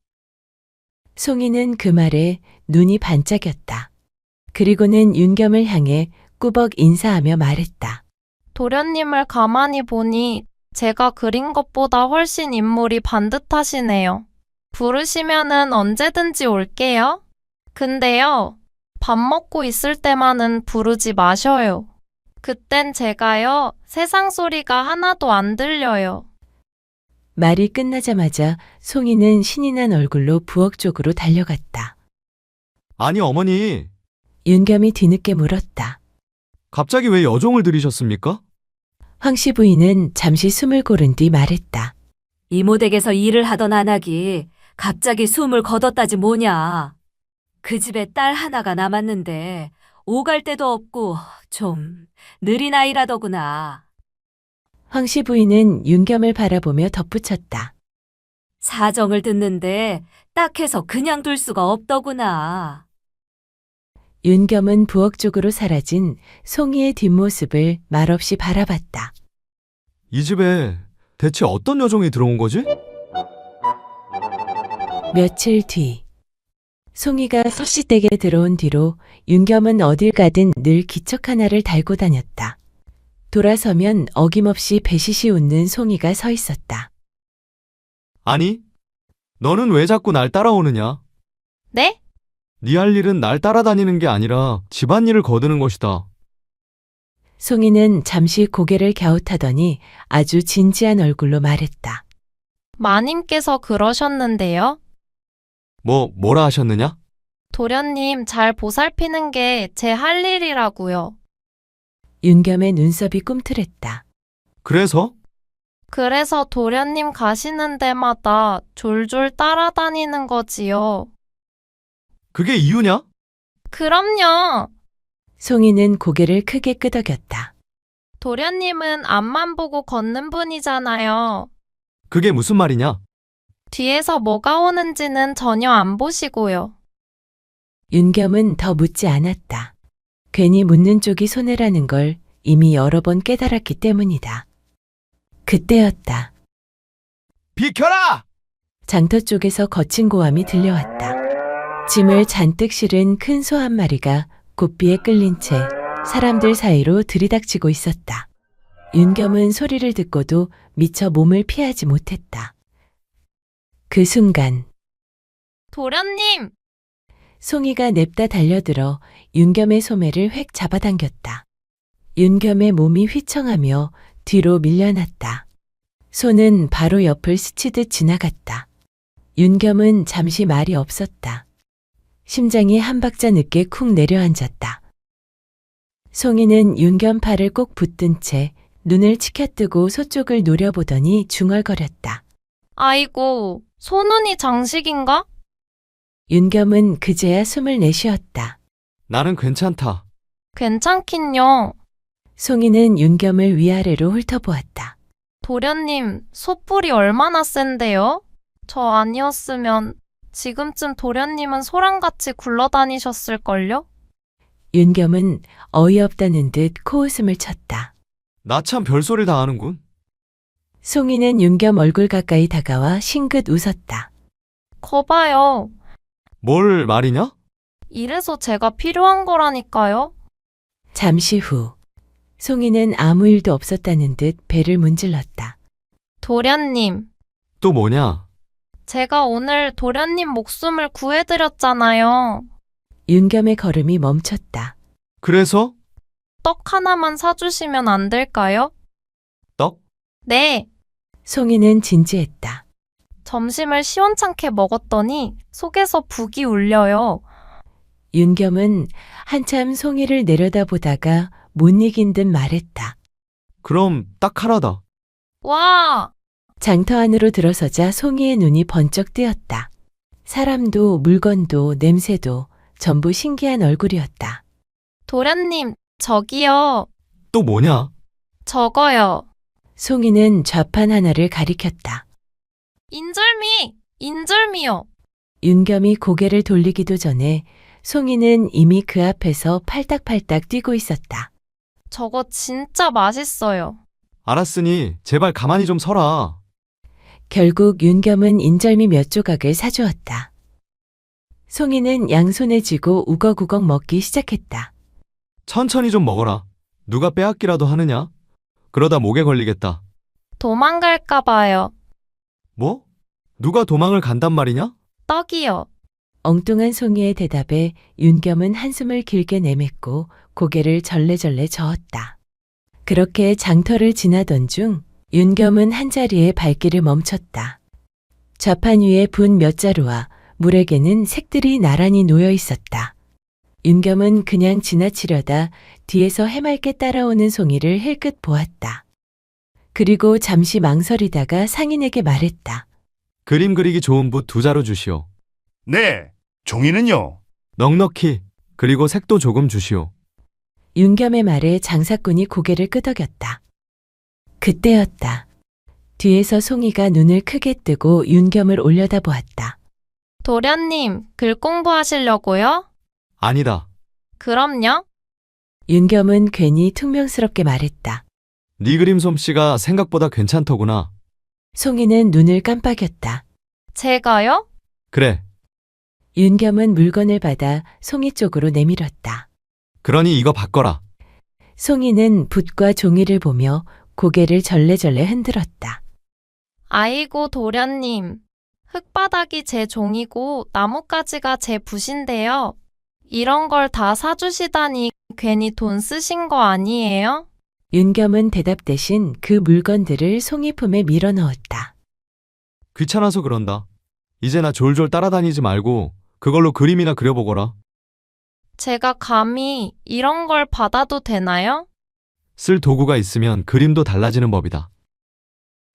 송이는 그 말에 눈이 반짝였다. 그리고는 윤겸을 향해 꾸벅 인사하며 말했다. 도련님을 가만히 보니 제가 그린 것보다 훨씬 인물이 반듯하시네요. 부르시면은 언제든지 올게요. 근데요, 밥 먹고 있을 때만은 부르지 마셔요. 그땐 제가요, 세상 소리가 하나도 안 들려요. 말이 끝나자마자 송이는 신이 난 얼굴로 부엌 쪽으로 달려갔다. 아니, 어머니. 윤겸이 뒤늦게 물었다. 갑자기 왜 여종을 들이셨습니까? 황씨 부인은 잠시 숨을 고른 뒤 말했다. 이모댁에서 일을 하던 안악이 갑자기 숨을 거뒀다지 뭐냐. 그 집에 딸 하나가 남았는데 오갈 데도 없고 좀 느린 아이라더구나. 황씨 부인은 윤겸을 바라보며 덧붙였다. 사정을 듣는데 딱해서 그냥 둘 수가 없더구나. 윤겸은 부엌 쪽으로 사라진 송이의 뒷모습을 말없이 바라봤다. 이 집에 대체 어떤 여종이 들어온 거지? 며칠 뒤 송이가 소시댁에 들어온 뒤로 윤겸은 어딜 가든 늘 기척 하나를 달고 다녔다. 돌아서면 어김없이 배시시 웃는 송이가 서 있었다. 아니, 너는 왜 자꾸 날 따라오느냐? 네? 네 할 일은 날 따라다니는 게 아니라 집안일을 거두는 것이다. 송이는 잠시 고개를 갸웃하더니 아주 진지한 얼굴로 말했다. 마님께서 그러셨는데요. 뭐라 하셨느냐? 도련님 잘 보살피는 게 제 할 일이라고요. 윤겸의 눈썹이 꿈틀했다. 그래서? 그래서 도련님 가시는 데마다 졸졸 따라다니는 거지요. 그게 이유냐? 그럼요. 송이는 고개를 크게 끄덕였다. 도련님은 앞만 보고 걷는 분이잖아요. 그게 무슨 말이냐? 뒤에서 뭐가 오는지는 전혀 안 보시고요. 윤겸은 더 묻지 않았다. 괜히 묻는 쪽이 손해라는 걸 이미 여러 번 깨달았기 때문이다. 그때였다. 비켜라! 장터 쪽에서 거친 고함이 들려왔다. 짐을 잔뜩 실은 큰 소 한 마리가 고삐에 끌린 채 사람들 사이로 들이닥치고 있었다. 윤겸은 소리를 듣고도 미처 몸을 피하지 못했다. 그 순간 도련님! 송이가 냅다 달려들어 윤겸의 소매를 획 잡아당겼다. 윤겸의 몸이 휘청하며 뒤로 밀려났다. 소는 바로 옆을 스치듯 지나갔다. 윤겸은 잠시 말이 없었다. 심장이 한 박자 늦게 쿵 내려앉았다. 송이는 윤겸 팔을 꼭 붙든 채 눈을 치켜뜨고 소 쪽을 노려보더니 중얼거렸다. 아이고, 소눈이 장식인가? 윤겸은 그제야 숨을 내쉬었다. 나는 괜찮다. 괜찮긴요. 송이는 윤겸을 위아래로 훑어보았다. 도련님, 소뿔이 얼마나 센데요? 저 아니었으면 지금쯤 도련님은 소랑같이 굴러다니셨을걸요? 윤겸은 어이없다는 듯 코웃음을 쳤다. 나 참 별소리를 다 하는군. 송이는 윤겸 얼굴 가까이 다가와 싱긋 웃었다. 거봐요. 뭘 말이냐? 이래서 제가 필요한 거라니까요. 잠시 후 송이는 아무 일도 없었다는 듯 배를 문질렀다. 도련님, 또 뭐냐? 제가 오늘 도련님 목숨을 구해드렸잖아요. 윤겸의 걸음이 멈췄다. 그래서? 떡 하나만 사주시면 안 될까요? 떡? 네. 송이는 진지했다. 점심을 시원찮게 먹었더니 속에서 북이 울려요. 윤겸은 한참 송이를 내려다보다가 못 이긴 듯 말했다. 그럼 딱 하나다. 와! 장터 안으로 들어서자 송이의 눈이 번쩍 뜨였다. 사람도 물건도 냄새도 전부 신기한 얼굴이었다. 도련님, 저기요. 또 뭐냐? 저거요. 송이는 좌판 하나를 가리켰다. 인절미! 인절미요. 윤겸이 고개를 돌리기도 전에 송이는 이미 그 앞에서 팔딱팔딱 뛰고 있었다. 저거 진짜 맛있어요. 알았으니 제발 가만히 좀 서라. 결국 윤겸은 인절미 몇 조각을 사주었다. 송이는 양손에 쥐고 우걱우걱 먹기 시작했다. 천천히 좀 먹어라. 누가 빼앗기라도 하느냐? 그러다 목에 걸리겠다. 도망갈까봐요. 뭐? 누가 도망을 간단 말이냐? 떡이요. 엉뚱한 송이의 대답에 윤겸은 한숨을 길게 내뱉고 고개를 절레절레 저었다. 그렇게 장터를 지나던 중 윤겸은 한자리에 발길을 멈췄다. 좌판 위에 분 몇 자루와 물에게는 색들이 나란히 놓여 있었다. 윤겸은 그냥 지나치려다 뒤에서 해맑게 따라오는 송이를 힐끗 보았다. 그리고 잠시 망설이다가 상인에게 말했다. 그림 그리기 좋은 붓 2자루 주시오. 네, 종이는요? 넉넉히. 그리고 색도 조금 주시오. 윤겸의 말에 장사꾼이 고개를 끄덕였다. 그때였다. 뒤에서 송이가 눈을 크게 뜨고 윤겸을 올려다보았다. 도련님, 글 공부하시려고요? 아니다. 그럼요. 윤겸은 괜히 퉁명스럽게 말했다. 네 그림 솜씨가 생각보다 괜찮더구나. 송이는 눈을 깜빡였다. 제가요? 그래. 윤겸은 물건을 받아 송이 쪽으로 내밀었다. 그러니 이거 바꿔라. 송이는 붓과 종이를 보며 고개를 절레절레 흔들었다. 아이고, 도련님. 흙바닥이 제 종이고 나뭇가지가 제 붓인데요. 이런 걸 다 사주시다니 괜히 돈 쓰신 거 아니에요? 윤겸은 대답 대신 그 물건들을 송이 품에 밀어 넣었다. 귀찮아서 그런다. 이제 나 졸졸 따라다니지 말고 그걸로 그림이나 그려보거라. 제가 감히 이런 걸 받아도 되나요? 쓸 도구가 있으면 그림도 달라지는 법이다.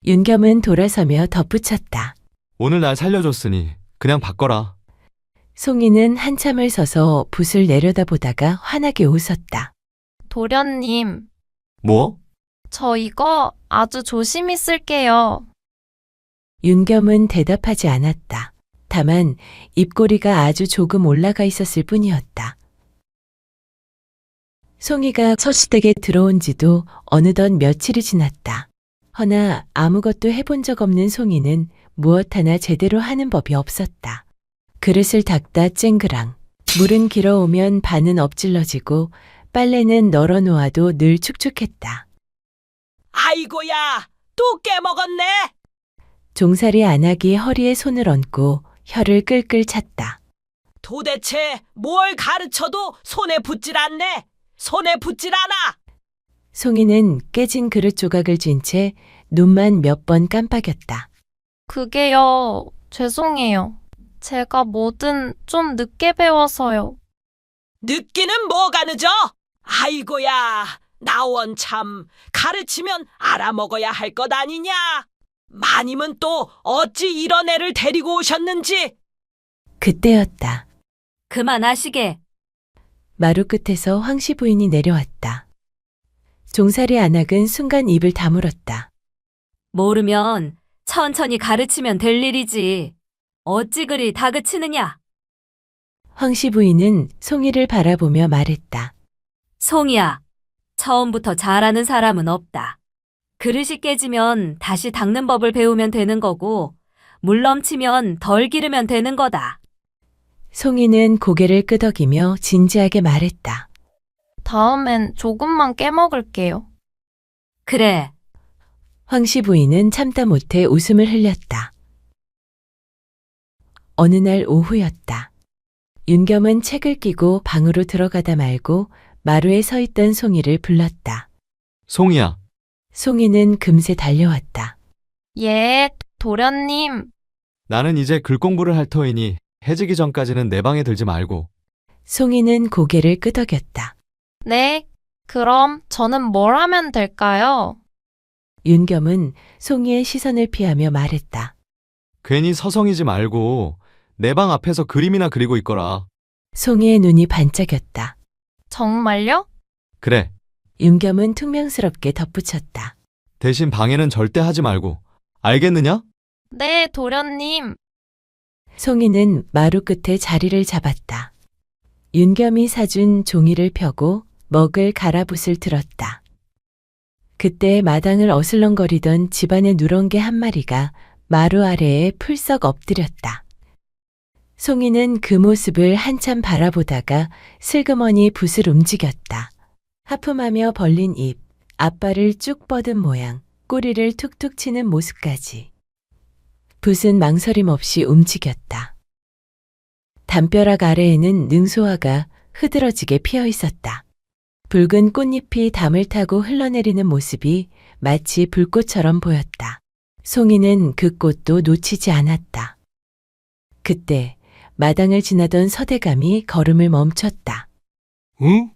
윤겸은 돌아서며 덧붙였다. 오늘 날 살려줬으니 그냥 바꿔라. 송이는 한참을 서서 붓을 내려다보다가 환하게 웃었다. 도련님, 뭐? 저 이거 아주 조심히 쓸게요. 윤겸은 대답하지 않았다. 다만 입꼬리가 아주 조금 올라가 있었을 뿐이었다. 송이가 서시댁에 들어온 지도 어느덧 며칠이 지났다. 허나 아무것도 해본 적 없는 송이는 무엇 하나 제대로 하는 법이 없었다. 그릇을 닦다 쨍그랑, 물은 길어오면 반은 엎질러지고 빨래는 널어 놓아도 늘 축축했다. 아이고야, 또 깨먹었네. 종살이 안 하기 허리에 손을 얹고 혀를 끌끌 찼다. 도대체 뭘 가르쳐도 손에 붙질 않네. 손에 붙질 않아. 송이는 깨진 그릇 조각을 쥔 채 눈만 몇 번 깜빡였다. 그게요, 죄송해요. 제가 뭐든 좀 늦게 배워서요. 늦기는 뭐가 늦어? 아이고야, 나원 참 가르치면 알아먹어야 할 것 아니냐. 마님은 또 어찌 이런 애를 데리고 오셨는지. 그때였다. 그만하시게. 마루 끝에서 황씨 부인이 내려왔다. 종살이 안악은 순간 입을 다물었다. 모르면 천천히 가르치면 될 일이지. 어찌 그리 다그치느냐? 황씨 부인은 송이를 바라보며 말했다. 송이야, 처음부터 잘하는 사람은 없다. 그릇이 깨지면 다시 닦는 법을 배우면 되는 거고, 물 넘치면 덜 기르면 되는 거다. 송이는 고개를 끄덕이며 진지하게 말했다. 다음엔 조금만 깨먹을게요. 그래, 황씨 부인은 참다 못해 웃음을 흘렸다. 어느 날 오후였다. 윤겸은 책을 끼고 방으로 들어가다 말고 마루에 서 있던 송이를 불렀다. 송이야. 송이는 금세 달려왔다. 예, 도련님. 나는 이제 글 공부를 할 터이니 해지기 전까지는 내 방에 들지 말고. 송이는 고개를 끄덕였다. 네, 그럼 저는 뭘 하면 될까요? 윤겸은 송이의 시선을 피하며 말했다. 괜히 서성이지 말고 내 방 앞에서 그림이나 그리고 있거라. 송이의 눈이 반짝였다. 정말요? 그래. 윤겸은 퉁명스럽게 덧붙였다. 대신 방해는 절대 하지 말고. 알겠느냐? 네, 도련님. 송이는 마루 끝에 자리를 잡았다. 윤겸이 사준 종이를 펴고 먹을 가라붓을 들었다. 그때 마당을 어슬렁거리던 집안의 누렁개 한 마리가 마루 아래에 풀썩 엎드렸다. 송이는 그 모습을 한참 바라보다가 슬그머니 붓을 움직였다. 하품하며 벌린 입, 앞발을 쭉 뻗은 모양, 꼬리를 툭툭 치는 모습까지. 붓은 망설임 없이 움직였다. 담벼락 아래에는 능소화가 흐드러지게 피어 있었다. 붉은 꽃잎이 담을 타고 흘러내리는 모습이 마치 불꽃처럼 보였다. 송이는 그 꽃도 놓치지 않았다. 그때 마당을 지나던 서대감이 걸음을 멈췄다. 응?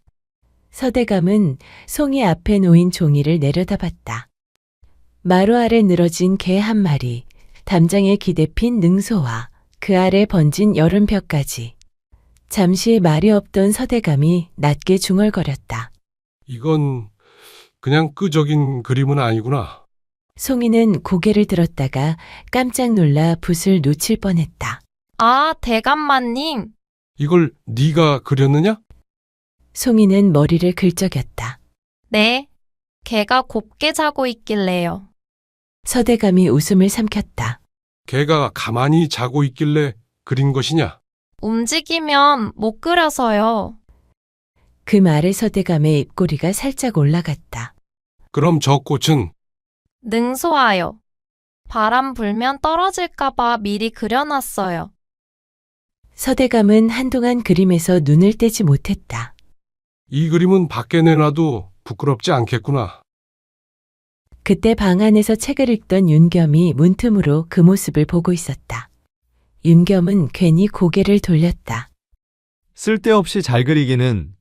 서대감은 송이 앞에 놓인 종이를 내려다봤다. 마루 아래 늘어진 개 한 마리, 담장에 기대핀 능소와 그 아래 번진 여름벼까지. 잠시 말이 없던 서대감이 낮게 중얼거렸다. 이건 그냥 끄적인 그림은 아니구나. 송이는 고개를 들었다가 깜짝 놀라 붓을 놓칠 뻔했다. 아, 대감마님. 이걸 네가 그렸느냐? 송이는 머리를 긁적였다. 네. 개가 곱게 자고 있길래요. 서대감이 웃음을 삼켰다. 걔가 가만히 자고 있길래 그린 것이냐? 움직이면 못 그려서요. 그 말에 서대감의 입꼬리가 살짝 올라갔다. 그럼 저 꽃은 능소하요. 바람 불면 떨어질까봐 미리 그려놨어요. 서대감은 한동안 그림에서 눈을 떼지 못했다. 이 그림은 밖에 내놔도 부끄럽지 않겠구나. 그때 방 안에서 책을 읽던 윤겸이 문틈으로 그 모습을 보고 있었다. 윤겸은 괜히 고개를 돌렸다. 쓸데없이 잘 그리기는.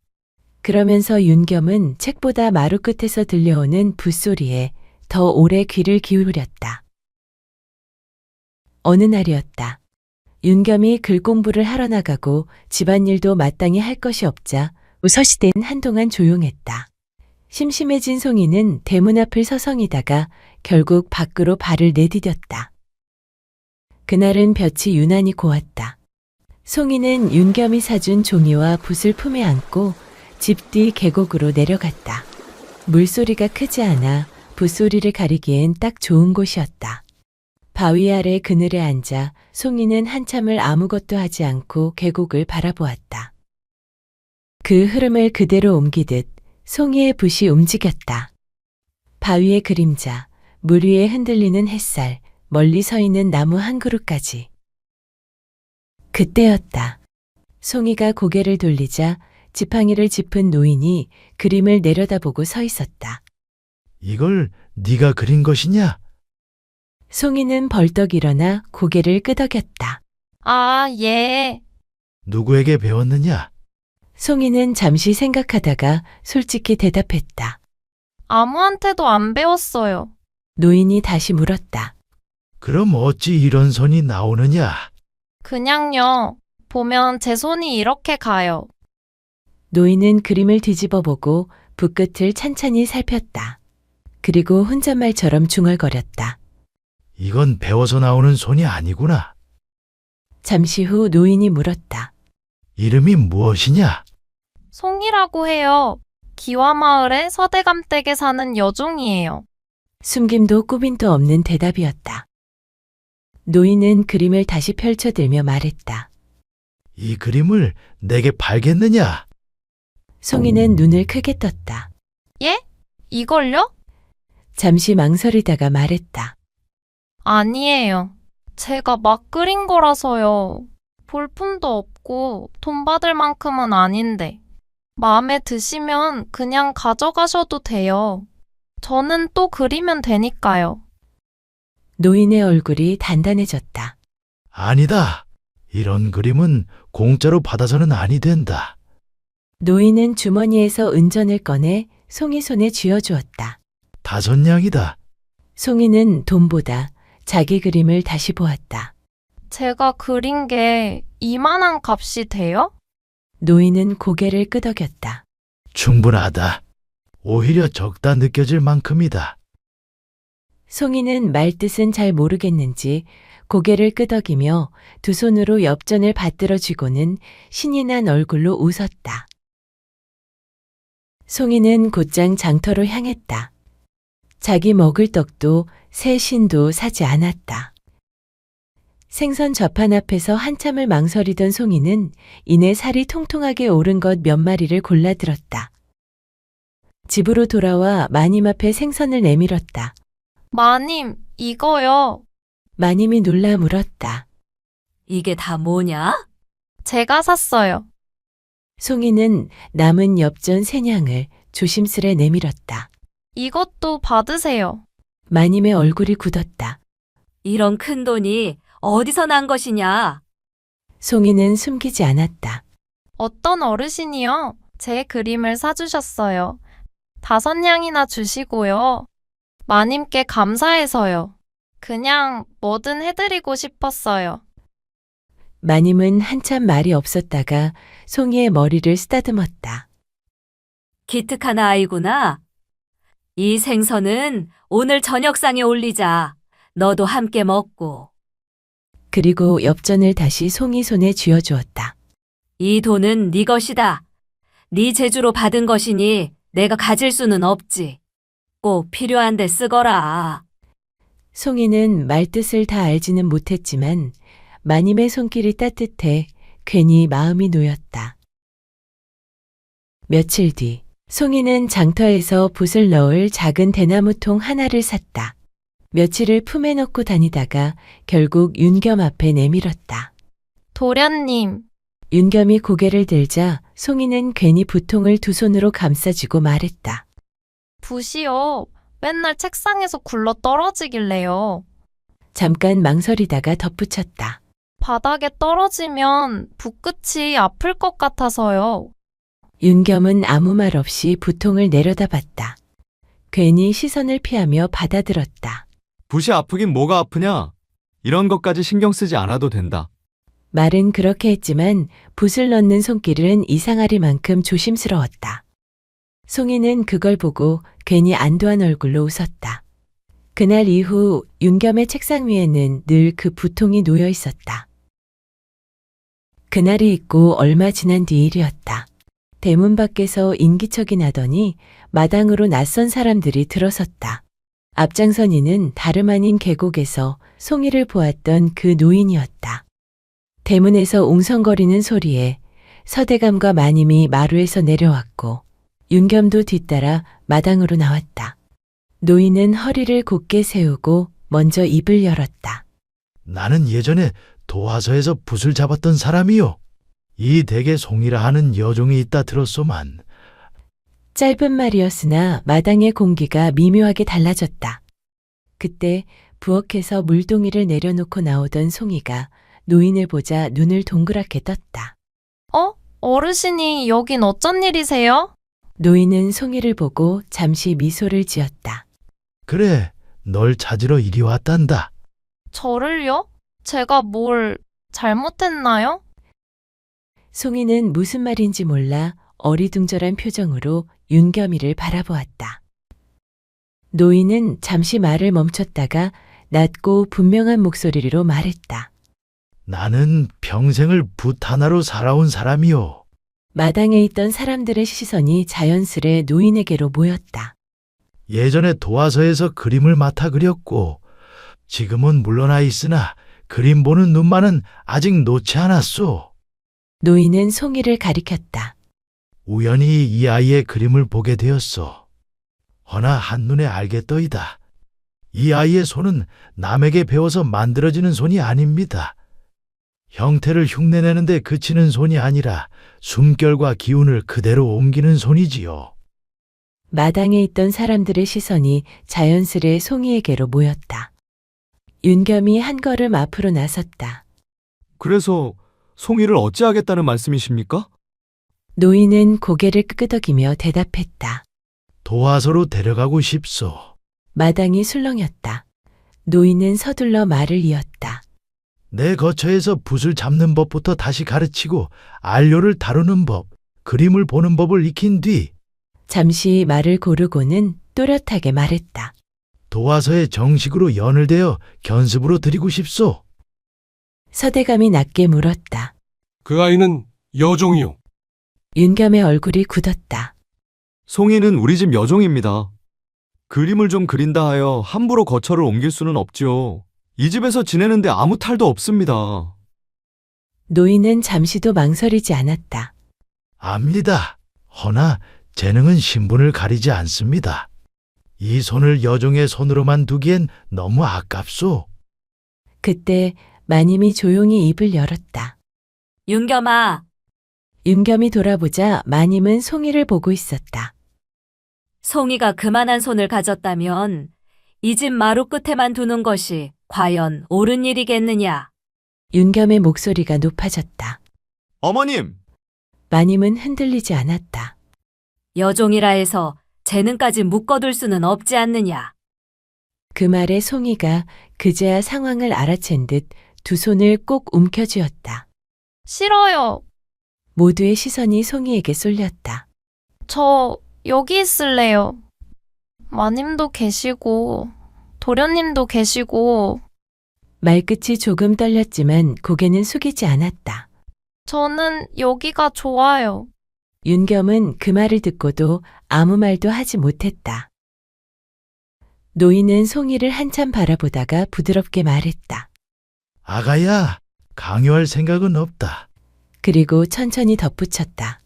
그러면서 윤겸은 책보다 마루 끝에서 들려오는 붓소리에 더 오래 귀를 기울였다. 어느 날이었다. 윤겸이 글 공부를 하러 나가고 집안일도 마땅히 할 것이 없자 우서시대는 한동안 조용했다. 심심해진 송이는 대문 앞을 서성이다가 결국 밖으로 발을 내디뎠다. 그날은 볕이 유난히 고왔다. 송이는 윤겸이 사준 종이와 붓을 품에 안고 집 뒤 계곡으로 내려갔다. 물소리가 크지 않아 붓소리를 가리기엔 딱 좋은 곳이었다. 바위 아래 그늘에 앉아 송이는 한참을 아무것도 하지 않고 계곡을 바라보았다. 그 흐름을 그대로 옮기듯 송이의 붓이 움직였다. 바위의 그림자, 물 위에 흔들리는 햇살, 멀리 서 있는 나무 한 그루까지. 그때였다. 송이가 고개를 돌리자 지팡이를 짚은 노인이 그림을 내려다보고 서 있었다. 이걸 네가 그린 것이냐? 송이는 벌떡 일어나 고개를 끄덕였다. 아, 예. 누구에게 배웠느냐? 송이는 잠시 생각하다가 솔직히 대답했다. 아무한테도 안 배웠어요. 노인이 다시 물었다. 그럼 어찌 이런 손이 나오느냐? 그냥요. 보면 제 손이 이렇게 가요. 노인은 그림을 뒤집어 보고 붓끝을 찬찬히 살폈다. 그리고 혼잣말처럼 중얼거렸다. 이건 배워서 나오는 손이 아니구나. 잠시 후 노인이 물었다. 이름이 무엇이냐? 송이라고 해요. 기와마을의 서대감 댁에 사는 여종이에요. 숨김도 꾸빈도 없는 대답이었다. 노인은 그림을 다시 펼쳐들며 말했다. 이 그림을 내게 팔겠느냐? 송이는 눈을 크게 떴다. 예? 이걸요? 잠시 망설이다가 말했다. 아니에요. 제가 막 그린 거라서요. 볼품도 없고 돈 받을 만큼은 아닌데. 마음에 드시면 그냥 가져가셔도 돼요. 저는 또 그리면 되니까요. 노인의 얼굴이 단단해졌다. 아니다. 이런 그림은 공짜로 받아서는 아니 된다. 노인은 주머니에서 은전을 꺼내 송이 손에 쥐어주었다. 5냥이다. 송이는 돈보다 자기 그림을 다시 보았다. 제가 그린 게 이만한 값이 돼요? 노인은 고개를 끄덕였다. 충분하다. 오히려 적다 느껴질 만큼이다. 송이는 말뜻은 잘 모르겠는지 고개를 끄덕이며 두 손으로 엽전을 받들어 쥐고는 신이 난 얼굴로 웃었다. 송이는 곧장 장터로 향했다. 자기 먹을 떡도 새 신도 사지 않았다. 생선 좌판 앞에서 한참을 망설이던 송이는 이내 살이 통통하게 오른 것 몇 마리를 골라 들었다. 집으로 돌아와 마님 앞에 생선을 내밀었다. 마님, 이거요. 마님이 놀라 물었다. 이게 다 뭐냐? 제가 샀어요. 송이는 남은 엽전 세 냥을 조심스레 내밀었다. 이것도 받으세요. 마님의 얼굴이 굳었다. 이런 큰 돈이 어디서 난 것이냐? 송이는 숨기지 않았다. 어떤 어르신이요? 제 그림을 사주셨어요. 5냥이나 주시고요. 마님께 감사해서요. 그냥 뭐든 해드리고 싶었어요. 마님은 한참 말이 없었다가 송이의 머리를 쓰다듬었다. 기특한 아이구나. 이 생선은 오늘 저녁상에 올리자. 너도 함께 먹고. 그리고 엽전을 다시 송이 손에 쥐어주었다. 이 돈은 네 것이다. 네 재주로 받은 것이니 내가 가질 수는 없지. 꼭 필요한 데 쓰거라. 송이는 말뜻을 다 알지는 못했지만 마님의 손길이 따뜻해 괜히 마음이 놓였다. 며칠 뒤 송이는 장터에서 붓을 넣을 작은 대나무통 하나를 샀다. 며칠을 품에 넣고 다니다가 결국 윤겸 앞에 내밀었다. 도련님, 윤겸이 고개를 들자 송이는 괜히 붓통을 두 손으로 감싸쥐고 말했다. 붓이요. 맨날 책상에서 굴러 떨어지길래요. 잠깐 망설이다가 덧붙였다. 바닥에 떨어지면 붓끝이 아플 것 같아서요. 윤겸은 아무 말 없이 붓통을 내려다봤다. 괜히 시선을 피하며 받아들었다. 붓이 아프긴 뭐가 아프냐? 이런 것까지 신경 쓰지 않아도 된다. 말은 그렇게 했지만 붓을 넣는 손길은 이상하리만큼 조심스러웠다. 송이는 그걸 보고 괜히 안도한 얼굴로 웃었다. 그날 이후 윤겸의 책상 위에는 늘 그 붓통이 놓여 있었다. 그날이 있고 얼마 지난 뒤 일이었다. 대문 밖에서 인기척이 나더니 마당으로 낯선 사람들이 들어섰다. 앞장선 이는 다름 아닌 계곡에서 송이를 보았던 그 노인이었다. 대문에서 웅성거리는 소리에 서대감과 마님이 마루에서 내려왔고 윤겸도 뒤따라 마당으로 나왔다. 노인은 허리를 곧게 세우고 먼저 입을 열었다. 나는 예전에 도화서에서 붓을 잡았던 사람이요. 이 댁에 송이라 하는 여종이 있다 들었소만. 짧은 말이었으나 마당의 공기가 미묘하게 달라졌다. 그때 부엌에서 물동이를 내려놓고 나오던 송이가 노인을 보자 눈을 동그랗게 떴다. 어르신이 여긴 어쩐 일이세요? 노인은 송이를 보고 잠시 미소를 지었다. 그래, 널 찾으러 이리 왔단다. 저를요? 제가 뭘 잘못했나요? 송이는 무슨 말인지 몰라 어리둥절한 표정으로 윤겸이를 바라보았다. 노인은 잠시 말을 멈췄다가 낮고 분명한 목소리로 말했다. 나는 평생을 붓 하나로 살아온 사람이요. 마당에 있던 사람들의 시선이 자연스레 노인에게로 모였다. 예전에 도화서에서 그림을 맡아 그렸고 지금은 물러나 있으나 그림 보는 눈만은 아직 놓지 않았소. 노인은 송이를 가리켰다. 우연히 이 아이의 그림을 보게 되었소. 허나 한눈에 알겠더이다. 이 아이의 손은 남에게 배워서 만들어지는 손이 아닙니다. 형태를 흉내내는데 그치는 손이 아니라 숨결과 기운을 그대로 옮기는 손이지요. 마당에 있던 사람들의 시선이 자연스레 송이에게로 모였다. 윤겸이 한 걸음 앞으로 나섰다. 그래서 송이를 어찌하겠다는 말씀이십니까? 노인은 고개를 끄덕이며 대답했다. 도화서로 데려가고 싶소. 마당이 술렁였다. 노인은 서둘러 말을 이었다. 내 거처에서 붓을 잡는 법부터 다시 가르치고 안료를 다루는 법, 그림을 보는 법을 익힌 뒤 잠시 말을 고르고는 또렷하게 말했다. 도화서에 정식으로 연을대어 견습으로 드리고 싶소. 서대감이 낮게 물었다. 그 아이는 여종이요. 윤겸의 얼굴이 굳었다. 송이는 우리 집 여종입니다. 그림을 좀 그린다 하여 함부로 거처를 옮길 수는 없지요. 이 집에서 지내는데 아무 탈도 없습니다. 노인은 잠시도 망설이지 않았다. 압니다. 허나 재능은 신분을 가리지 않습니다. 이 손을 여종의 손으로만 두기엔 너무 아깝소. 그때 마님이 조용히 입을 열었다. 윤겸아, 윤겸이 돌아보자 마님은 송이를 보고 있었다. 송이가 그만한 손을 가졌다면 이 집 마루 끝에만 두는 것이 과연 옳은 일이겠느냐? 윤겸의 목소리가 높아졌다. 어머님! 마님은 흔들리지 않았다. 여종이라 해서 재능까지 묶어둘 수는 없지 않느냐? 그 말에 송이가 그제야 상황을 알아챈 듯 두 손을 꼭 움켜쥐었다. 싫어요. 모두의 시선이 송이에게 쏠렸다. 저 여기 있을래요. 마님도 계시고 도련님도 계시고 말끝이 조금 떨렸지만 고개는 숙이지 않았다. 저는 여기가 좋아요. 윤겸은 그 말을 듣고도 아무 말도 하지 못했다. 노인은 송이를 한참 바라보다가 부드럽게 말했다. 아가야, 강요할 생각은 없다. 그리고 천천히 덧붙였다.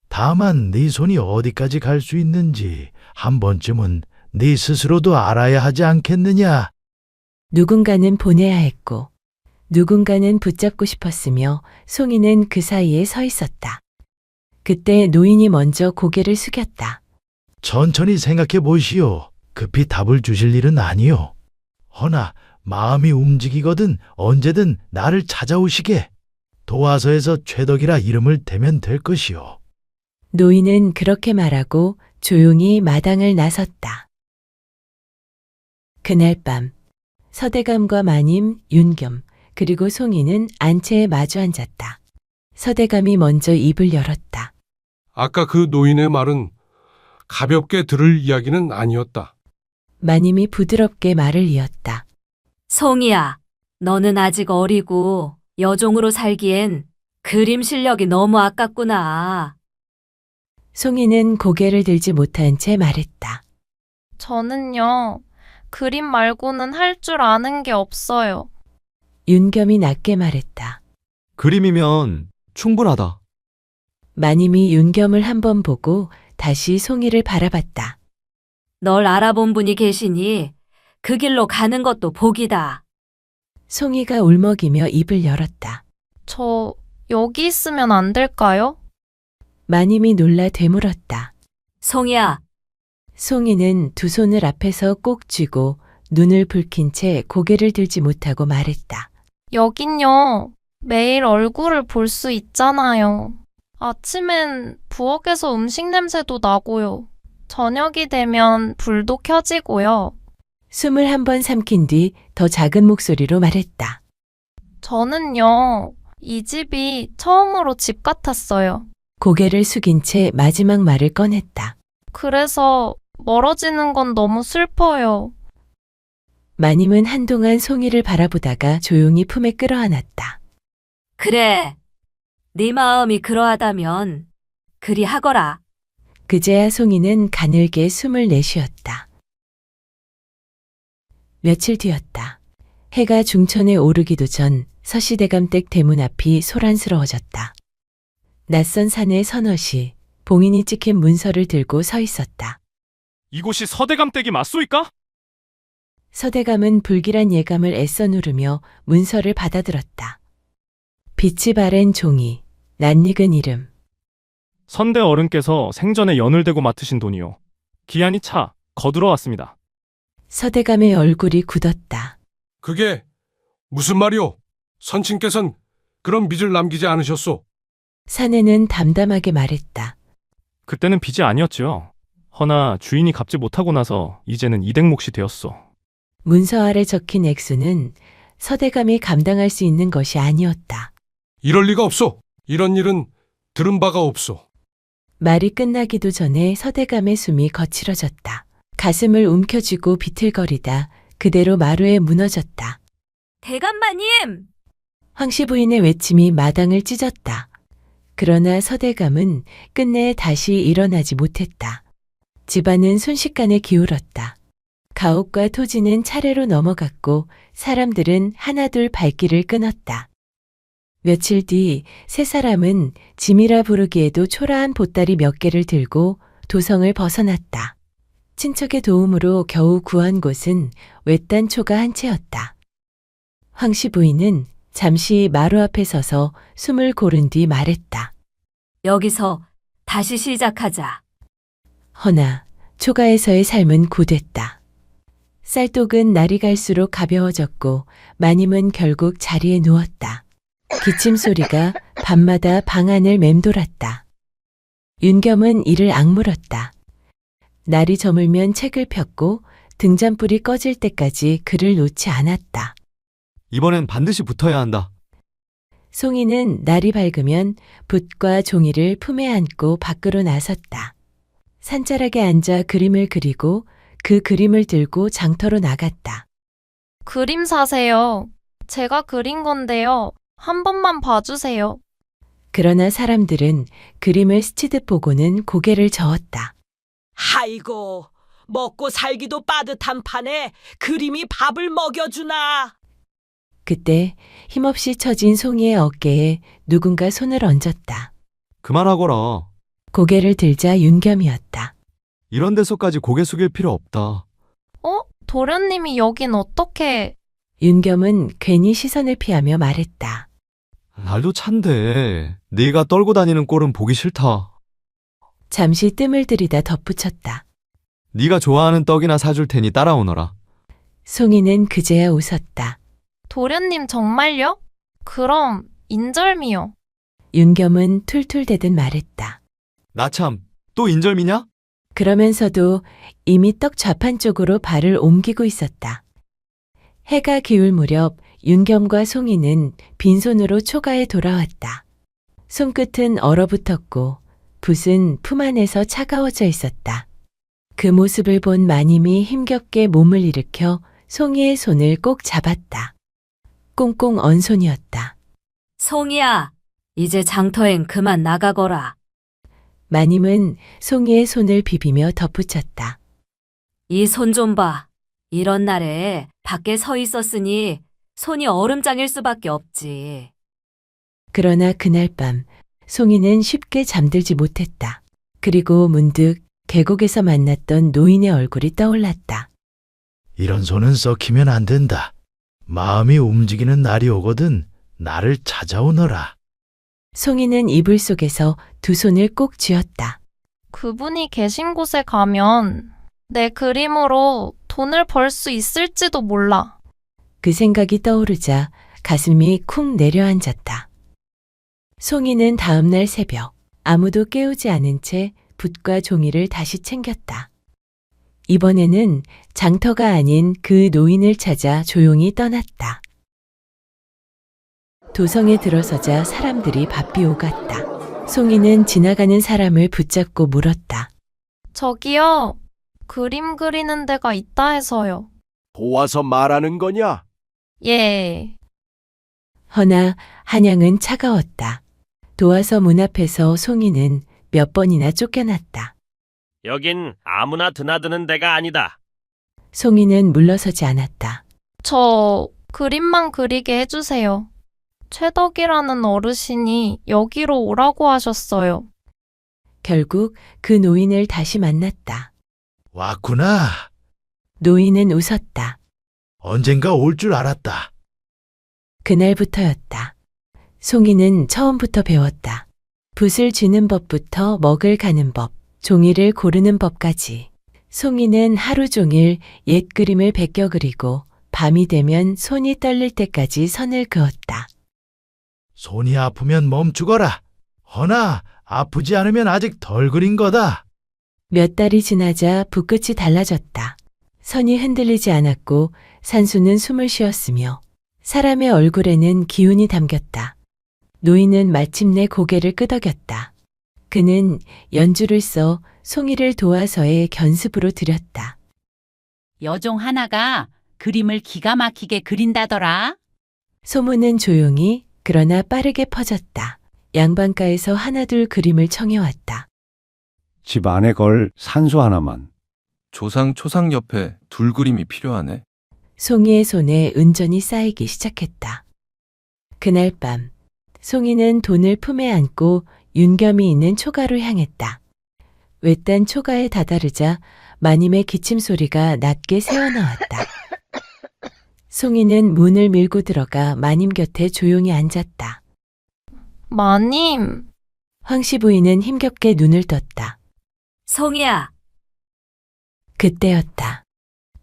다만 네 손이 어디까지 갈 수 있는지 한 번쯤은 네 스스로도 알아야 하지 않겠느냐. 누군가는 보내야 했고 누군가는 붙잡고 싶었으며 송이는 그 사이에 서 있었다. 그때 노인이 먼저 고개를 숙였다. 천천히 생각해 보시오. 급히 답을 주실 일은 아니오. 허나 마음이 움직이거든 언제든 나를 찾아오시게. 도화서에서 최덕이라 이름을 대면 될 것이오. 노인은 그렇게 말하고 조용히 마당을 나섰다. 그날 밤 서대감과 마님, 윤겸, 그리고 송이는 안채에 마주 앉았다. 서대감이 먼저 입을 열었다. 아까 그 노인의 말은 가볍게 들을 이야기는 아니었다. 마님이 부드럽게 말을 이었다. 송이야, 너는 아직 어리고 여종으로 살기엔 그림 실력이 너무 아깝구나. 송이는 고개를 들지 못한 채 말했다. 저는요. 그림 말고는 할 줄 아는 게 없어요. 윤겸이 낮게 말했다. 그림이면 충분하다. 마님이 윤겸을 한번 보고 다시 송이를 바라봤다. 널 알아본 분이 계시니 그 길로 가는 것도 복이다. 송이가 울먹이며 입을 열었다. 저 여기 있으면 안 될까요? 마님이 놀라 되물었다. 송이야, 송이는 두 손을 앞에서 꼭 쥐고 눈을 붉힌 채 고개를 들지 못하고 말했다. 여긴요. 매일 얼굴을 볼 수 있잖아요. 아침엔 부엌에서 음식 냄새도 나고요. 저녁이 되면 불도 켜지고요. 숨을 한 번 삼킨 뒤 더 작은 목소리로 말했다. 저는요. 이 집이 처음으로 집 같았어요. 고개를 숙인 채 마지막 말을 꺼냈다. 그래서 멀어지는 건 너무 슬퍼요. 마님은 한동안 송이를 바라보다가 조용히 품에 끌어안았다. 그래. 네 마음이 그러하다면 그리 하거라. 그제야 송이는 가늘게 숨을 내쉬었다. 며칠 뒤였다. 해가 중천에 오르기도 전 서시대감댁 대문 앞이 소란스러워졌다. 낯선 산의 서넛이 봉인이 찍힌 문서를 들고 서 있었다. 이곳이 서대감댁이 맞소이까? 서대감은 불길한 예감을 애써 누르며 문서를 받아들었다. 빛이 바랜 종이, 낯익은 이름. 선대 어른께서 생전에 연을 대고 맡으신 돈이요. 기한이 차 거두러 왔습니다. 서대감의 얼굴이 굳었다. 그게 무슨 말이오? 선친께선 그런 빚을 남기지 않으셨소? 사내는 담담하게 말했다. 그때는 빚이 아니었지요. 허나 주인이 갚지 못하고 나서 이제는 이댁 몫이 되었소. 문서 아래 적힌 액수는 서대감이 감당할 수 있는 것이 아니었다. 이럴 리가 없소. 이런 일은 들은 바가 없소. 말이 끝나기도 전에 서대감의 숨이 거칠어졌다. 가슴을 움켜쥐고 비틀거리다 그대로 마루에 무너졌다. 대감마님! 황씨 부인의 외침이 마당을 찢었다. 그러나 서대감은 끝내 다시 일어나지 못했다. 집안은 순식간에 기울었다. 가옥과 토지는 차례로 넘어갔고 사람들은 하나둘 발길을 끊었다. 며칠 뒤 세 사람은 짐이라 부르기에도 초라한 보따리 몇 개를 들고 도성을 벗어났다. 친척의 도움으로 겨우 구한 곳은 외딴 초가 한 채였다. 황씨 부인은 잠시 마루 앞에 서서 숨을 고른 뒤 말했다. 여기서 다시 시작하자. 허나 초가에서의 삶은 고됐다. 쌀독은 날이 갈수록 가벼워졌고 마님은 결국 자리에 누웠다. 기침 소리가 밤마다 방 안을 맴돌았다. 윤겸은 이를 악물었다. 날이 저물면 책을 폈고 등잔불이 꺼질 때까지 글을 놓지 않았다. 이번엔 반드시 붙어야 한다. 송이는 날이 밝으면 붓과 종이를 품에 안고 밖으로 나섰다. 산자락에 앉아 그림을 그리고 그 그림을 들고 장터로 나갔다. 그림 사세요. 제가 그린 건데요. 한 번만 봐주세요. 그러나 사람들은 그림을 스치듯 보고는 고개를 저었다. 아이고, 먹고 살기도 빠듯한 판에 그림이 밥을 먹여주나. 그때 힘없이 처진 송이의 어깨에 누군가 손을 얹었다. 그만하거라. 고개를 들자 윤겸이었다. 이런 데서까지 고개 숙일 필요 없다. 도련님이 여긴 어떻게... 윤겸은 괜히 시선을 피하며 말했다. 날도 찬데 네가 떨고 다니는 꼴은 보기 싫다. 잠시 뜸을 들이다 덧붙였다. 네가 좋아하는 떡이나 사줄 테니 따라오너라. 송이는 그제야 웃었다. 도련님 정말요? 그럼 인절미요. 윤겸은 툴툴대듯 말했다. 나 참, 또 인절미냐? 그러면서도 이미 떡 좌판 쪽으로 발을 옮기고 있었다. 해가 기울 무렵 윤겸과 송이는 빈손으로 초가에 돌아왔다. 손끝은 얼어붙었고 붓은 품 안에서 차가워져 있었다. 그 모습을 본 마님이 힘겹게 몸을 일으켜 송이의 손을 꼭 잡았다. 꽁꽁 언 손이었다. 송이야, 이제 장터엔 그만 나가거라. 마님은 송이의 손을 비비며 덧붙였다. 이 손 좀 봐. 이런 날에 밖에 서 있었으니 손이 얼음장일 수밖에 없지. 그러나 그날 밤 송이는 쉽게 잠들지 못했다. 그리고 문득 계곡에서 만났던 노인의 얼굴이 떠올랐다. 이런 손은 썩히면 안 된다. 마음이 움직이는 날이 오거든 나를 찾아오너라. 송이는 이불 속에서 두 손을 꼭 쥐었다. 그분이 계신 곳에 가면 내 그림으로 돈을 벌 수 있을지도 몰라. 그 생각이 떠오르자 가슴이 쿵 내려앉았다. 송이는 다음날 새벽 아무도 깨우지 않은 채 붓과 종이를 다시 챙겼다. 이번에는 장터가 아닌 그 노인을 찾아 조용히 떠났다. 도성에 들어서자 사람들이 바삐 오갔다. 송이는 지나가는 사람을 붙잡고 물었다. 저기요. 그림 그리는 데가 있다 해서요. 도와서 말하는 거냐? 예. 허나 한양은 차가웠다. 도와서 문 앞에서 송이는 몇 번이나 쫓겨났다. 여긴 아무나 드나드는 데가 아니다. 송이는 물러서지 않았다. 저 그림만 그리게 해주세요. 최덕이라는 어르신이 여기로 오라고 하셨어요. 결국 그 노인을 다시 만났다. 왔구나. 노인은 웃었다. 언젠가 올 줄 알았다. 그날부터였다. 송이는 처음부터 배웠다. 붓을 쥐는 법부터 먹을 가는 법, 종이를 고르는 법까지. 송이는 하루 종일 옛 그림을 베껴 그리고 밤이 되면 손이 떨릴 때까지 선을 그었다. 손이 아프면 멈추거라. 허나 아프지 않으면 아직 덜 그린 거다. 몇 달이 지나자 붓끝이 달라졌다. 선이 흔들리지 않았고 산수는 숨을 쉬었으며 사람의 얼굴에는 기운이 담겼다. 노인은 마침내 고개를 끄덕였다. 그는 연주를 써 송이를 도화서에 견습으로 들였다. 여종 하나가 그림을 기가 막히게 그린다더라. 소문은 조용히 그러나 빠르게 퍼졌다. 양반가에서 하나둘 그림을 청해왔다. 집 안에 걸 산수 하나만. 조상 초상 옆에 둘 그림이 필요하네. 송이의 손에 은전이 쌓이기 시작했다. 그날 밤 송이는 돈을 품에 안고 윤겸이 있는 초가로 향했다. 외딴 초가에 다다르자 마님의 기침 소리가 낮게 새어나왔다. 송이는 문을 밀고 들어가 마님 곁에 조용히 앉았다. 마님. 황씨 부인은 힘겹게 눈을 떴다. 송이야. 그때였다.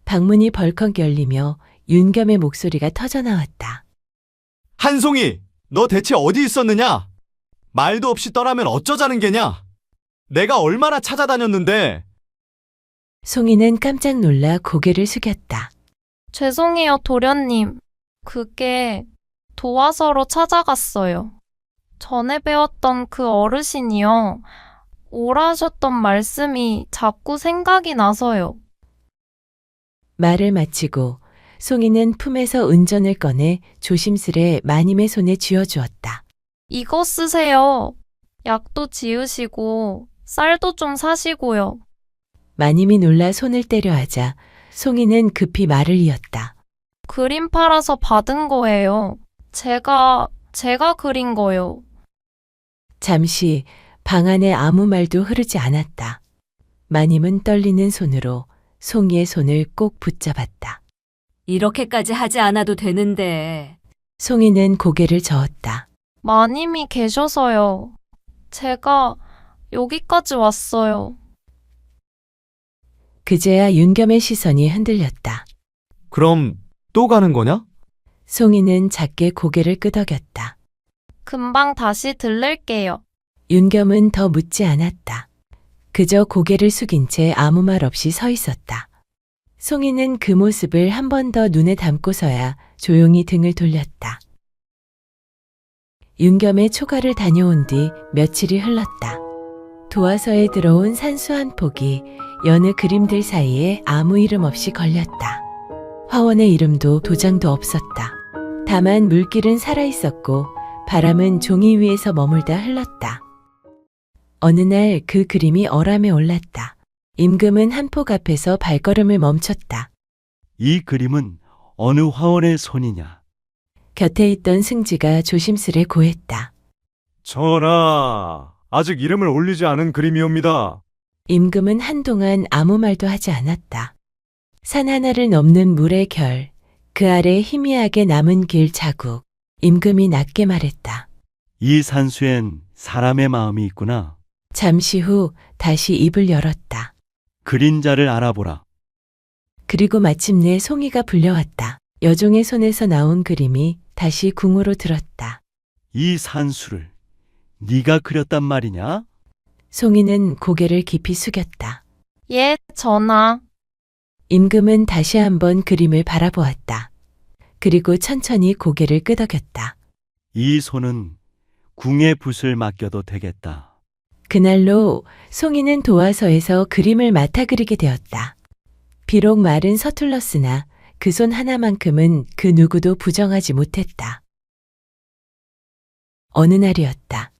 방문이 벌컥 열리며 윤겸의 목소리가 터져나왔다. 한송이, 너 대체 어디 있었느냐? 말도 없이 떠나면 어쩌자는 게냐? 내가 얼마나 찾아다녔는데. 송이는 깜짝 놀라 고개를 숙였다. 죄송해요, 도련님. 그게 도화서로 찾아갔어요. 전에 배웠던 그 어르신이요. 오라 하셨던 말씀이 자꾸 생각이 나서요. 말을 마치고 송이는 품에서 은전을 꺼내 조심스레 마님의 손에 쥐어주었다. 이거 쓰세요. 약도 지으시고 쌀도 좀 사시고요. 마님이 놀라 손을 떼려 하자 송이는 급히 말을 이었다. 그림 팔아서 받은 거예요. 제가 그린 거요. 잠시 방 안에 아무 말도 흐르지 않았다. 마님은 떨리는 손으로 송이의 손을 꼭 붙잡았다. 이렇게까지 하지 않아도 되는데. 송이는 고개를 저었다. 마님이 계셔서요. 제가 여기까지 왔어요. 그제야 윤겸의 시선이 흔들렸다. 그럼 또 가는 거냐? 송이는 작게 고개를 끄덕였다. 금방 다시 들를게요. 윤겸은 더 묻지 않았다. 그저 고개를 숙인 채 아무 말 없이 서 있었다. 송이는 그 모습을 한 번 더 눈에 담고서야 조용히 등을 돌렸다. 윤겸의 초가를 다녀온 뒤 며칠이 흘렀다. 도화서에 들어온 산수 한 폭이 여느 그림들 사이에 아무 이름 없이 걸렸다. 화원의 이름도 도장도 없었다. 다만 물길은 살아있었고 바람은 종이 위에서 머물다 흘렀다. 어느 날 그 그림이 어람에 올랐다. 임금은 한 폭 앞에서 발걸음을 멈췄다. 이 그림은 어느 화원의 손이냐? 곁에 있던 승지가 조심스레 고했다. 전하, 아직 이름을 올리지 않은 그림이옵니다. 임금은 한동안 아무 말도 하지 않았다. 산 하나를 넘는 물의 결, 그 아래 희미하게 남은 길 자국. 임금이 낮게 말했다. 이 산수엔 사람의 마음이 있구나. 잠시 후 다시 입을 열었다. 그림자를 알아보라. 그리고 마침내 송이가 불려왔다. 여종의 손에서 나온 그림이 다시 궁으로 들었다. 이 산수를 네가 그렸단 말이냐? 송이는 고개를 깊이 숙였다. 예, 전하. 임금은 다시 한번 그림을 바라보았다. 그리고 천천히 고개를 끄덕였다. 이 손은 궁의 붓을 맡겨도 되겠다. 그날로 송이는 도화서에서 그림을 맡아 그리게 되었다. 비록 말은 서툴렀으나 그 손 하나만큼은 그 누구도 부정하지 못했다. 어느 날이었다.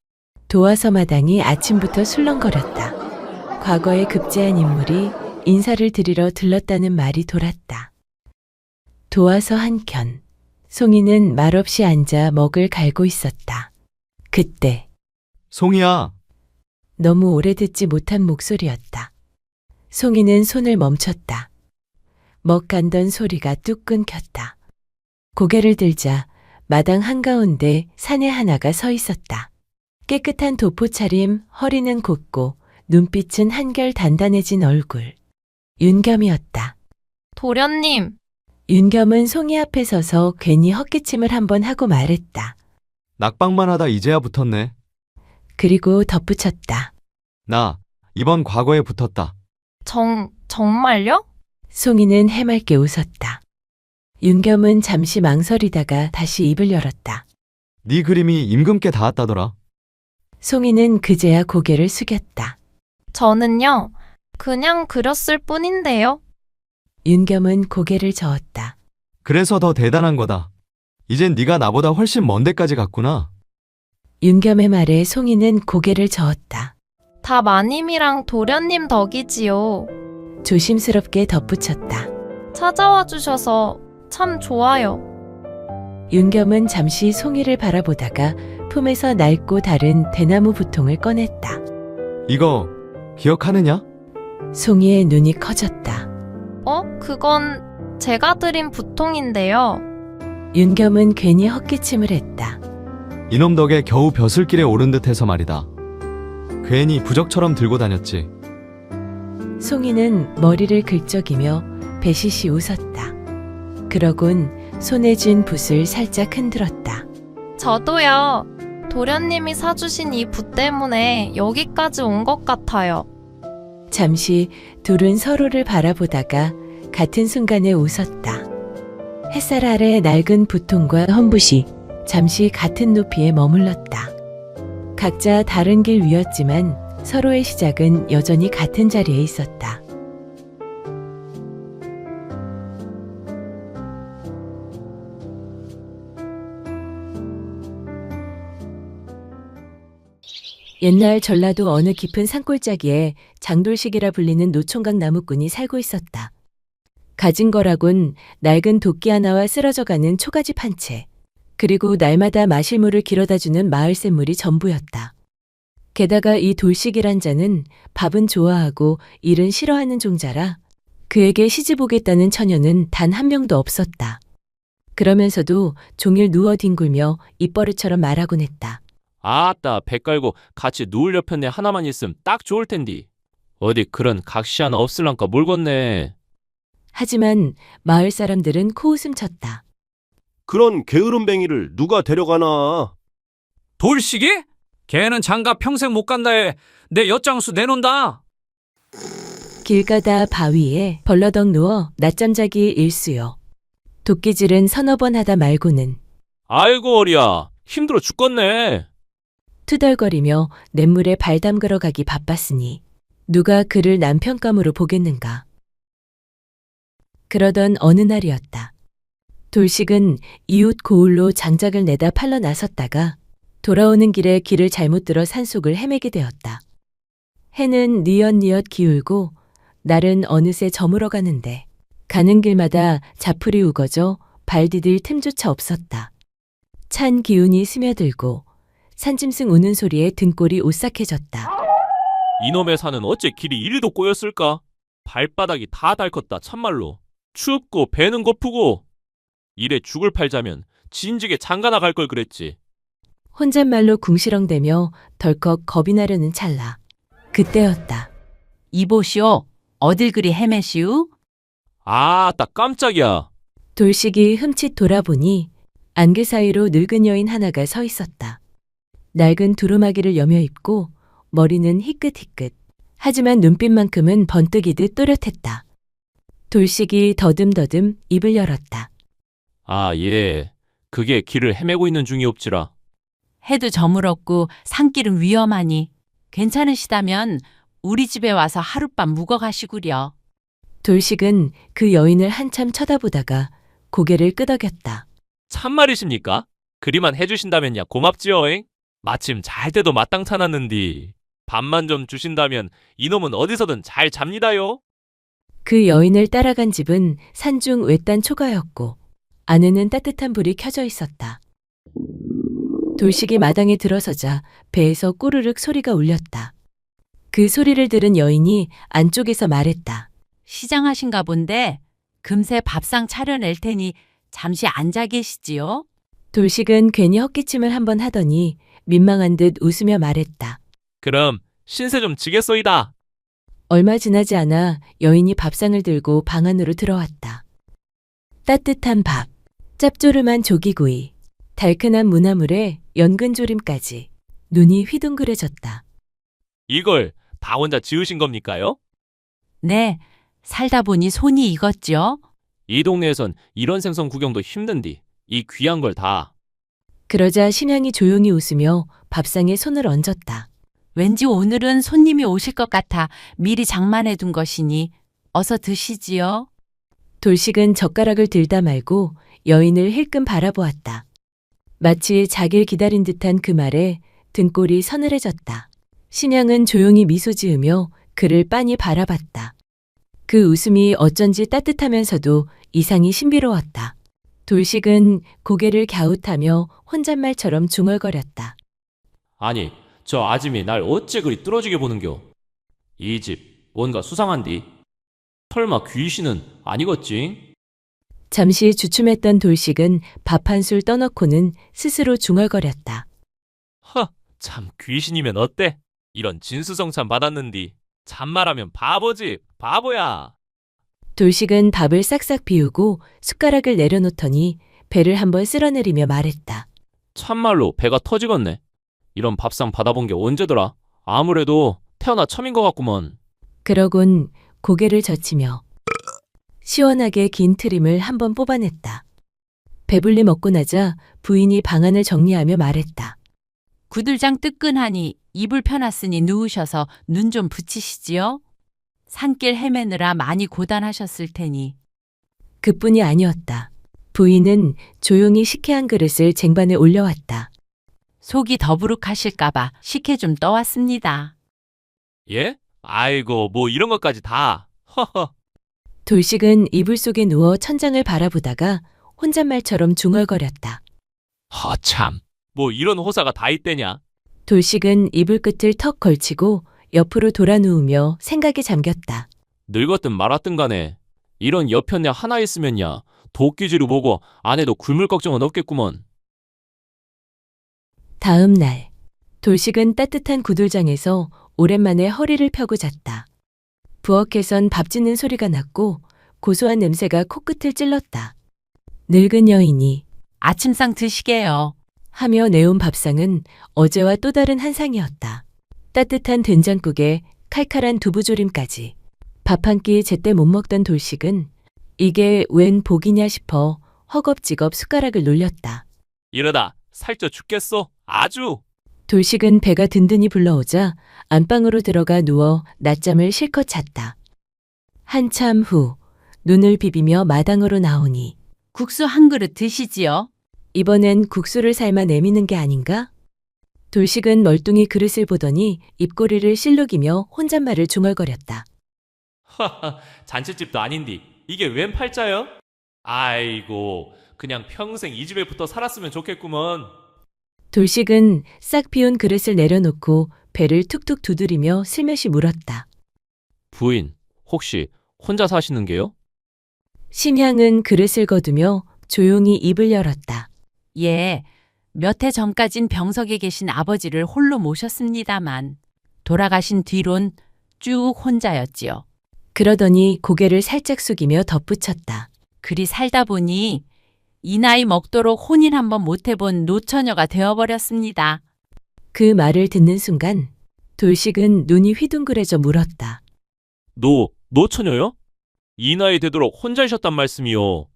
도화서 마당이 아침부터 술렁거렸다. 과거에 급제한 인물이 인사를 드리러 들렀다는 말이 돌았다. 도화서 한켠, 송이는 말없이 앉아 먹을 갈고 있었다. 그때 송이야. 너무 오래 듣지 못한 목소리였다. 송이는 손을 멈췄다. 먹 간던 소리가 뚝 끊겼다. 고개를 들자 마당 한가운데 사내 하나가 서 있었다. 깨끗한 도포 차림, 허리는 곧고 눈빛은 한결 단단해진 얼굴. 윤겸이었다. 도련님. 윤겸은 송이 앞에 서서 괜히 헛기침을 한번 하고 말했다. 낙방만 하다 이제야 붙었네. 그리고 덧붙였다. 나 이번 과거에 붙었다. 정말요? 송이는 해맑게 웃었다. 윤겸은 잠시 망설이다가 다시 입을 열었다. 네 그림이 임금께 닿았다더라. 송이는 그제야 고개를 숙였다. 저는요, 그냥 그렸을 뿐인데요. 윤겸은 고개를 저었다. 그래서 더 대단한 거다. 이젠 네가 나보다 훨씬 먼 데까지 갔구나. 윤겸의 말에 송이는 고개를 저었다. 다 마님이랑 도련님 덕이지요. 조심스럽게 덧붙였다. 찾아와 주셔서 참 좋아요. 윤겸은 잠시 송이를 바라보다가 품에서 낡고 다른 대나무 부통을 꺼냈다. 이거 기억하느냐? 송이의 눈이 커졌다. 그건 제가 드린 부통인데요. 윤겸은 괜히 헛기침을 했다. 이놈 덕에 겨우 벼슬길에 오른 듯해서 말이다. 괜히 부적처럼 들고 다녔지. 송이는 머리를 긁적이며 배시시 웃었다. 그러곤 손에 쥔 붓을 살짝 흔들었다. 저도요. 도련님이 사주신 이 붓 때문에 여기까지 온 것 같아요. 잠시 둘은 서로를 바라보다가 같은 순간에 웃었다. 햇살 아래 낡은 붓통과 헌붓이 잠시 같은 높이에 머물렀다. 각자 다른 길 위였지만 서로의 시작은 여전히 같은 자리에 있었다. 옛날 전라도 어느 깊은 산골짜기에 장돌식이라 불리는 노총각 나무꾼이 살고 있었다. 가진 거라곤 낡은 도끼 하나와 쓰러져가는 초가집 한 채, 그리고 날마다 마실 물을 길어다주는 마을 샘물이 전부였다. 게다가 이 돌식이란 자는 밥은 좋아하고 일은 싫어하는 종자라 그에게 시집 오겠다는 처녀는 단 한 명도 없었다. 그러면서도 종일 누워 뒹굴며 입버릇처럼 말하곤 했다. 아따, 배 깔고 같이 누울 옆편에 하나만 있음 딱 좋을 텐디. 어디 그런 각시 하나 없을랑까 몰겄네. 하지만 마을 사람들은 코웃음 쳤다. 그런 게으름뱅이를 누가 데려가나? 돌식이? 걔는 장가 평생 못 간다에 내 엿장수 내놓는다. 길 가다 바위에 벌러덩 누워 낮잠 자기 일수요. 도끼질은 서너 번 하다 말고는 아이고 어리야, 힘들어 죽겠네. 투덜거리며 냇물에 발 담그러 가기 바빴으니 누가 그를 남편감으로 보겠는가. 그러던 어느 날이었다. 돌식은 이웃 고을로 장작을 내다 팔러 나섰다가 돌아오는 길에 길을 잘못 들어 산속을 헤매게 되었다. 해는 뉘엿뉘엿 기울고 날은 어느새 저물어 가는데 가는 길마다 자풀이 우거져 발 디딜 틈조차 없었다. 찬 기운이 스며들고 산짐승 우는 소리에 등골이 오싹해졌다. 이놈의 산은 어째 길이 이리도 꼬였을까? 발바닥이 다 닳겠다 참말로. 춥고 배는 고프고. 이래 죽을 팔자면 진즉에 장가 나갈 걸 그랬지. 혼잣말로 궁시렁대며 덜컥 겁이 나려는 찰나. 그때였다. 이보시오. 어딜 그리 헤매시우? 아따 깜짝이야. 돌식이 흠칫 돌아보니 안개 사이로 늙은 여인 하나가 서 있었다. 낡은 두루마기를 여며 입고 머리는 희끗희끗. 하지만 눈빛만큼은 번뜩이듯 또렷했다. 돌식이 더듬더듬 입을 열었다. 아, 예. 그게 길을 헤매고 있는 중이옵지라. 해도 저물었고 산길은 위험하니 괜찮으시다면 우리 집에 와서 하룻밤 묵어 가시구려. 돌식은 그 여인을 한참 쳐다보다가 고개를 끄덕였다. 참말이십니까? 그리만 해주신다면야 고맙지요잉. 마침 잘 때도 마땅치 않았는디. 밥만 좀 주신다면 이놈은 어디서든 잘 잡니다요. 그 여인을 따라간 집은 산중 외딴 초가였고 안에는 따뜻한 불이 켜져 있었다. 돌식이 마당에 들어서자 배에서 꼬르륵 소리가 울렸다. 그 소리를 들은 여인이 안쪽에서 말했다. 시장하신가 본데 금세 밥상 차려낼 테니 잠시 앉아 계시지요. 돌식은 괜히 헛기침을 한번 하더니 민망한 듯 웃으며 말했다. 그럼 신세 좀 지겠소이다. 얼마 지나지 않아 여인이 밥상을 들고 방 안으로 들어왔다. 따뜻한 밥, 짭조름한 조기구이, 달큰한 무나물에 연근조림까지 눈이 휘둥그레졌다. 이걸 다 혼자 지으신 겁니까요? 네, 살다 보니 손이 익었죠. 이 동네에선 이런 생선 구경도 힘든디. 이 귀한 걸 다. 그러자 신양이 조용히 웃으며 밥상에 손을 얹었다. 왠지 오늘은 손님이 오실 것 같아 미리 장만해 둔 것이니 어서 드시지요. 돌식은 젓가락을 들다 말고 여인을 힐끔 바라보았다. 마치 자길 기다린 듯한 그 말에 등골이 서늘해졌다. 신양은 조용히 미소 지으며 그를 빤히 바라봤다. 그 웃음이 어쩐지 따뜻하면서도 이상이 신비로웠다. 돌식은 고개를 갸웃하며 혼잣말처럼 중얼거렸다. 아니, 저 아짐이 날 어째 그리 뚫어지게 보는겨? 이 집 뭔가 수상한디. 설마 귀신은 아니겠지? 잠시 주춤했던 돌식은 밥 한 술 떠넣고는 스스로 중얼거렸다. 허, 참 귀신이면 어때? 이런 진수성찬 받았는디. 잔말하면 바보지, 바보야. 돌식은 밥을 싹싹 비우고 숟가락을 내려놓더니 배를 한번 쓸어내리며 말했다. 참말로 배가 터지겠네. 이런 밥상 받아본 게 언제더라? 아무래도 태어나 처음인 것 같구먼. 그러곤 고개를 젖히며 시원하게 긴 트림을 한번 뽑아냈다. 배불리 먹고 나자 부인이 방안을 정리하며 말했다. 구들장 뜨끈하니 이불 펴놨으니 누우셔서 눈 좀 붙이시지요. 산길 헤매느라 많이 고단하셨을 테니. 그뿐이 아니었다. 부인은 조용히 식혜 한 그릇을 쟁반에 올려왔다. 속이 더부룩하실까봐 식혜 좀 떠왔습니다. 예? 아이고, 뭐 이런 것까지 다. 허허. 돌식은 이불 속에 누워 천장을 바라보다가 혼잣말처럼 중얼거렸다. 허참, 뭐 이런 호사가 다 있대냐? 돌식은 이불 끝을 턱 걸치고 옆으로 돌아 누우며 생각에 잠겼다. 늙었든 말았든 간에 이런 여편네 하나 있으면야 도끼지로 보고 안 해도 굶을 걱정은 없겠구먼. 다음 날, 돌식은 따뜻한 구들장에서 오랜만에 허리를 펴고 잤다. 부엌에선 밥 짓는 소리가 났고 고소한 냄새가 코끝을 찔렀다. 늙은 여인이 아침상 드시게요. 하며 내온 밥상은 어제와 또 다른 한상이었다. 따뜻한 된장국에 칼칼한 두부조림까지. 밥 한 끼 제때 못 먹던 돌식은 이게 웬 복이냐 싶어 허겁지겁 숟가락을 놀렸다. 이러다 살쪄 죽겠어. 아주. 돌식은 배가 든든히 불러오자 안방으로 들어가 누워 낮잠을 실컷 잤다. 한참 후 눈을 비비며 마당으로 나오니 국수 한 그릇 드시지요. 이번엔 국수를 삶아 내미는 게 아닌가? 돌식은 멀뚱히 그릇을 보더니 입꼬리를 실룩이며 혼잣말을 중얼거렸다. 하하, 잔치집도 아닌디. 이게 웬 팔자요? 아이고, 그냥 평생 이 집에 붙어 살았으면 좋겠구먼. 돌식은 싹 비운 그릇을 내려놓고 배를 툭툭 두드리며 슬며시 물었다. 부인, 혹시 혼자 사시는 게요? 신향은 그릇을 거두며 조용히 입을 열었다. 예, 몇 해 전까진 병석에 계신 아버지를 홀로 모셨습니다만 돌아가신 뒤론 쭉 혼자였지요. 그러더니 고개를 살짝 숙이며 덧붙였다. 그리 살다 보니 이 나이 먹도록 혼인 한번 못 해본 노처녀가 되어버렸습니다. 그 말을 듣는 순간 돌식은 눈이 휘둥그레져 물었다. 노처녀요? 이 나이 되도록 혼자이셨단 말씀이요.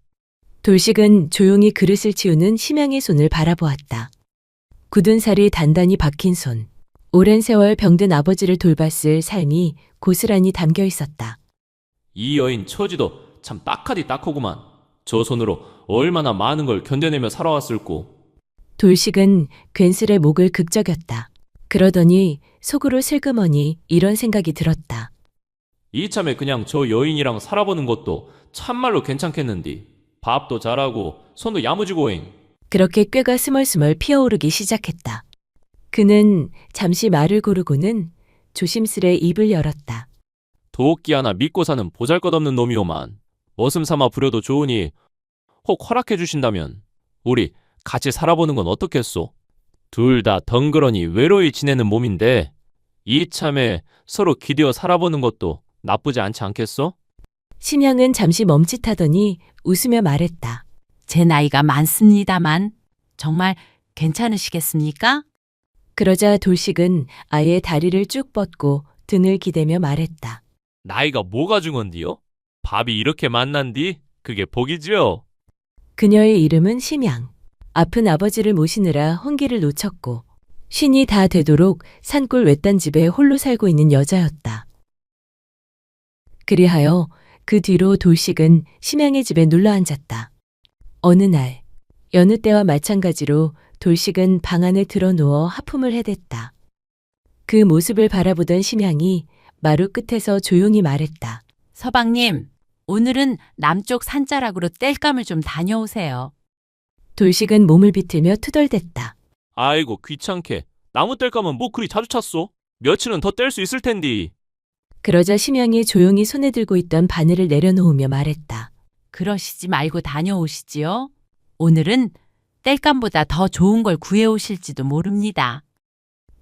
돌식은 조용히 그릇을 치우는 심양의 손을 바라보았다. 굳은 살이 단단히 박힌 손. 오랜 세월 병든 아버지를 돌봤을 삶이 고스란히 담겨 있었다. 이 여인 처지도 참 딱하디 딱하구만. 저 손으로 얼마나 많은 걸 견뎌내며 살아왔을꼬. 돌식은 괜스레 목을 극적였다. 그러더니 속으로 슬그머니 이런 생각이 들었다. 이참에 그냥 저 여인이랑 살아보는 것도 참말로 괜찮겠는디. 밥도 잘하고 손도 야무지고잉. 그렇게 꾀가 스멀스멀 피어오르기 시작했다. 그는 잠시 말을 고르고는 조심스레 입을 열었다. 도끼 하나 믿고 사는 보잘것없는 놈이오만. 머슴 삼아 부려도 좋으니 혹 허락해 주신다면 우리 같이 살아보는 건 어떻겠소? 둘 다 덩그러니 외로이 지내는 몸인데 이참에 서로 기대어 살아보는 것도 나쁘지 않지 않겠소? 신양은 잠시 멈칫하더니 웃으며 말했다. 제 나이가 많습니다만 정말 괜찮으시겠습니까? 그러자 돌식은 아예 다리를 쭉 뻗고 등을 기대며 말했다. 나이가 뭐가 중헌디요? 밥이 이렇게 만난디? 그게 복이지요? 그녀의 이름은 심양. 아픈 아버지를 모시느라 혼기를 놓쳤고 쉰이 다 되도록 산골 외딴 집에 홀로 살고 있는 여자였다. 그리하여 그 뒤로 돌식은 심양의 집에 눌러 앉았다. 어느 날 여느 때와 마찬가지로 돌식은 방 안에 들어누워 하품을 해댔다. 그 모습을 바라보던 심양이 마루 끝에서 조용히 말했다. 서방님, 오늘은 남쪽 산자락으로 땔감을 좀 다녀오세요. 돌식은 몸을 비틀며 투덜댔다. 아이고 귀찮게. 나무 뗄까면 뭐 그리 자주 찼소? 며칠은 더 뗄 수 있을 텐디. 그러자 심양이 조용히 손에 들고 있던 바늘을 내려놓으며 말했다. 그러시지 말고 다녀오시지요. 오늘은 땔감보다 더 좋은 걸 구해오실지도 모릅니다.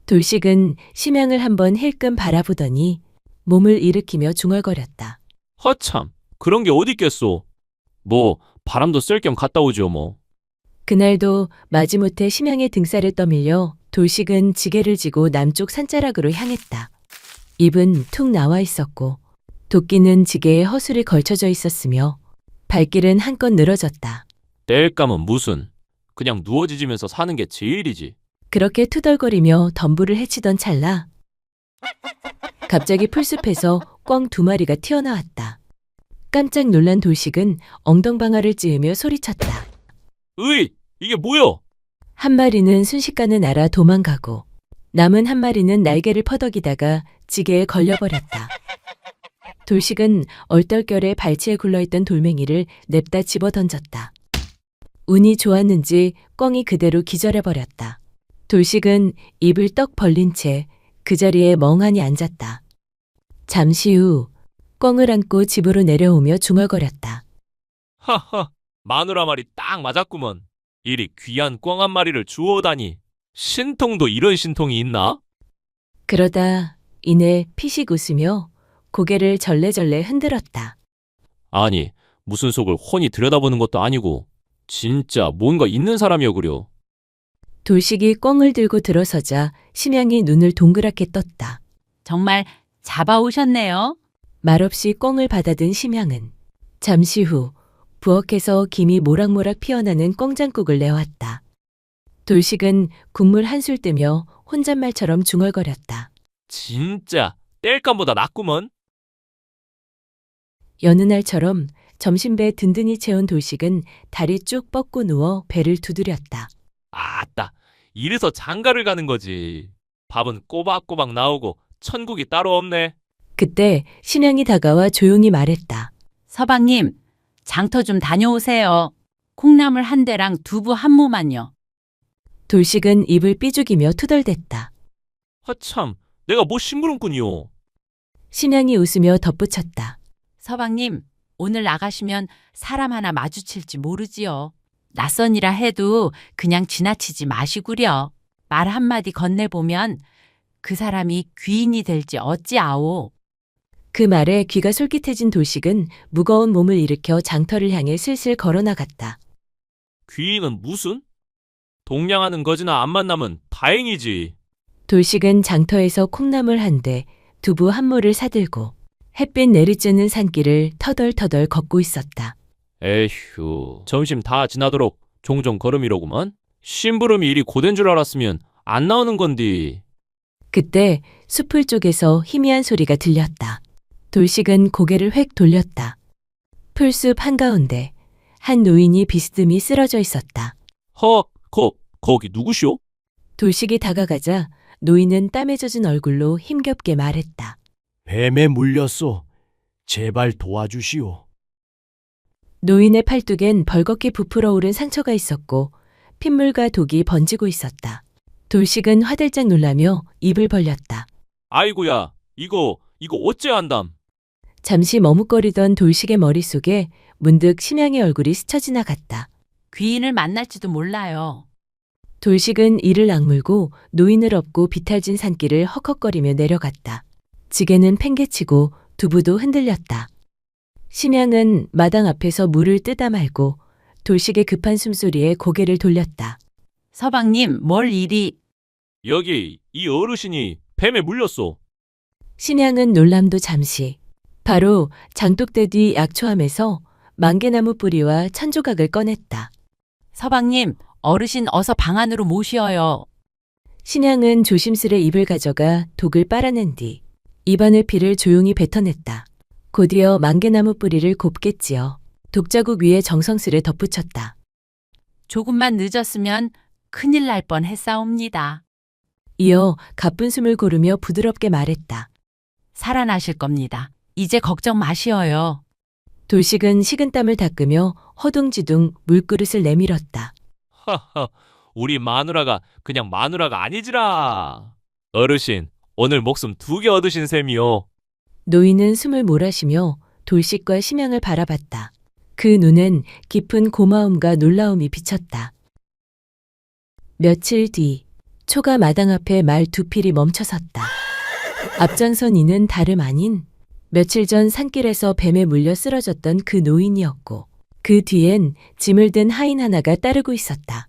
돌식은 심양을 한번 힐끔 바라보더니 몸을 일으키며 중얼거렸다. 허참, 그런 게 어디 있겠소? 뭐 바람도 쐴 겸 갔다 오지요 뭐. 그날도 마지못해 심양의 등살을 떠밀려 돌식은 지게를 지고 남쪽 산자락으로 향했다. 입은 툭 나와 있었고 도끼는 지게에 허술이 걸쳐져 있었으며 발길은 한껏 늘어졌다. 뗄감은 무슨? 그냥 누워지면서 사는 게 제일이지. 그렇게 투덜거리며 덤불을 헤치던 찰나 갑자기 풀숲에서 꿩 2마리가 튀어나왔다. 깜짝 놀란 돌식은 엉덩방아를 찌으며 소리쳤다. 으이! 이게 뭐여? 한 마리는 순식간에 날아 도망가고 남은 한 마리는 날개를 퍼덕이다가 지게에 걸려버렸다. 돌식은 얼떨결에 발치에 굴러있던 돌멩이를 냅다 집어던졌다. 운이 좋았는지 꿩이 그대로 기절해버렸다. 돌식은 입을 떡 벌린 채 그 자리에 멍하니 앉았다. 잠시 후 꿩을 안고 집으로 내려오며 중얼거렸다. 하하, 마누라 말이 딱 맞았구먼. 이리 귀한 꿩 한 마리를 주워다니. 신통도 이런 신통이 있나? 그러다 이내 피식 웃으며 고개를 절레절레 흔들었다. 아니, 무슨 속을 훤히 들여다보는 것도 아니고 진짜 뭔가 있는 사람이여 그려. 돌식이 꿩을 들고 들어서자 심양이 눈을 동그랗게 떴다. 정말 잡아오셨네요. 말없이 꿩을 받아든 심양은 잠시 후 부엌에서 김이 모락모락 피어나는 꿩장국을 내왔다. 돌식은 국물 한술 뜨며 혼잣말처럼 중얼거렸다. 진짜 뗄감보다 낫구먼. 여느 날처럼 점심배 든든히 채운 돌식은 다리 쭉 뻗고 누워 배를 두드렸다. 아따, 이래서 장가를 가는 거지. 밥은 꼬박꼬박 나오고 천국이 따로 없네. 그때 심양이 다가와 조용히 말했다. 서방님, 장터 좀 다녀오세요. 콩나물 한 대랑 두부 한 모만요. 돌식은 입을 삐죽이며 투덜댔다. 하참, 내가 뭐 심부름꾼이요. 심양이 웃으며 덧붙였다. 서방님, 오늘 나가시면 사람 하나 마주칠지 모르지요. 낯선이라 해도 그냥 지나치지 마시구려. 말 한마디 건네보면 그 사람이 귀인이 될지 어찌아오. 그 말에 귀가 솔깃해진 돌식은 무거운 몸을 일으켜 장터를 향해 슬슬 걸어나갔다. 귀인은 무슨? 동냥하는 거지나 안 만나면 다행이지. 돌식은 장터에서 콩나물 한 대, 두부 한 모를 사들고 햇빛 내리쬐는 산길을 터덜터덜 걷고 있었다. 에휴, 점심 다 지나도록 종종 걸음이로구만. 심부름이 이리 고된 줄 알았으면 안 나오는 건디. 그때 숲을 쪽에서 희미한 소리가 들렸다. 돌식은 고개를 획 돌렸다. 풀숲 한가운데 한 노인이 비스듬히 쓰러져 있었다. 거기 누구시오? 돌식이 다가가자 노인은 땀에 젖은 얼굴로 힘겹게 말했다. 뱀에 물렸소. 제발 도와주시오. 노인의 팔뚝엔 벌겋게 부풀어 오른 상처가 있었고 핏물과 독이 번지고 있었다. 돌식은 화들짝 놀라며 입을 벌렸다. 아이고야, 이거 어째 안담. 잠시 머뭇거리던 돌식의 머릿속에 문득 심양의 얼굴이 스쳐 지나갔다. 귀인을 만날지도 몰라요. 돌식은 이를 악물고 노인을 업고 비탈진 산길을 헉헉거리며 내려갔다. 지게는 팽개치고 두부도 흔들렸다. 심양은 마당 앞에서 물을 뜨다 말고 돌식의 급한 숨소리에 고개를 돌렸다. 서방님, 뭘 이리... 여기 이 어르신이 뱀에 물렸소. 심양은 놀람도 잠시. 바로 장독대 뒤 약초함에서 만개나무 뿌리와 천조각을 꺼냈다. 서방님, 어르신 어서 방 안으로 모시어요. 신양은 조심스레 입을 가져가 독을 빨아낸 뒤 입안의 피를 조용히 뱉어냈다. 곧이어 만개나무 뿌리를 곱게 찧어 독자국 위에 정성스레 덧붙였다. 조금만 늦었으면 큰일 날 뻔 했사옵니다. 이어 가쁜 숨을 고르며 부드럽게 말했다. 살아나실 겁니다. 이제 걱정 마시어요. 돌식은 식은땀을 닦으며 허둥지둥 물그릇을 내밀었다. 하하, 우리 마누라가 그냥 마누라가 아니지라. 어르신, 오늘 목숨 2개 얻으신 셈이요. 노인은 숨을 몰아쉬며 돌식과 심양을 바라봤다. 그 눈엔 깊은 고마움과 놀라움이 비쳤다. 며칠 뒤 초가 마당 앞에 말 2필이 멈춰섰다. 앞장선 이는 다름 아닌 며칠 전 산길에서 뱀에 물려 쓰러졌던 그 노인이었고 그 뒤엔 짐을 든 하인 하나가 따르고 있었다.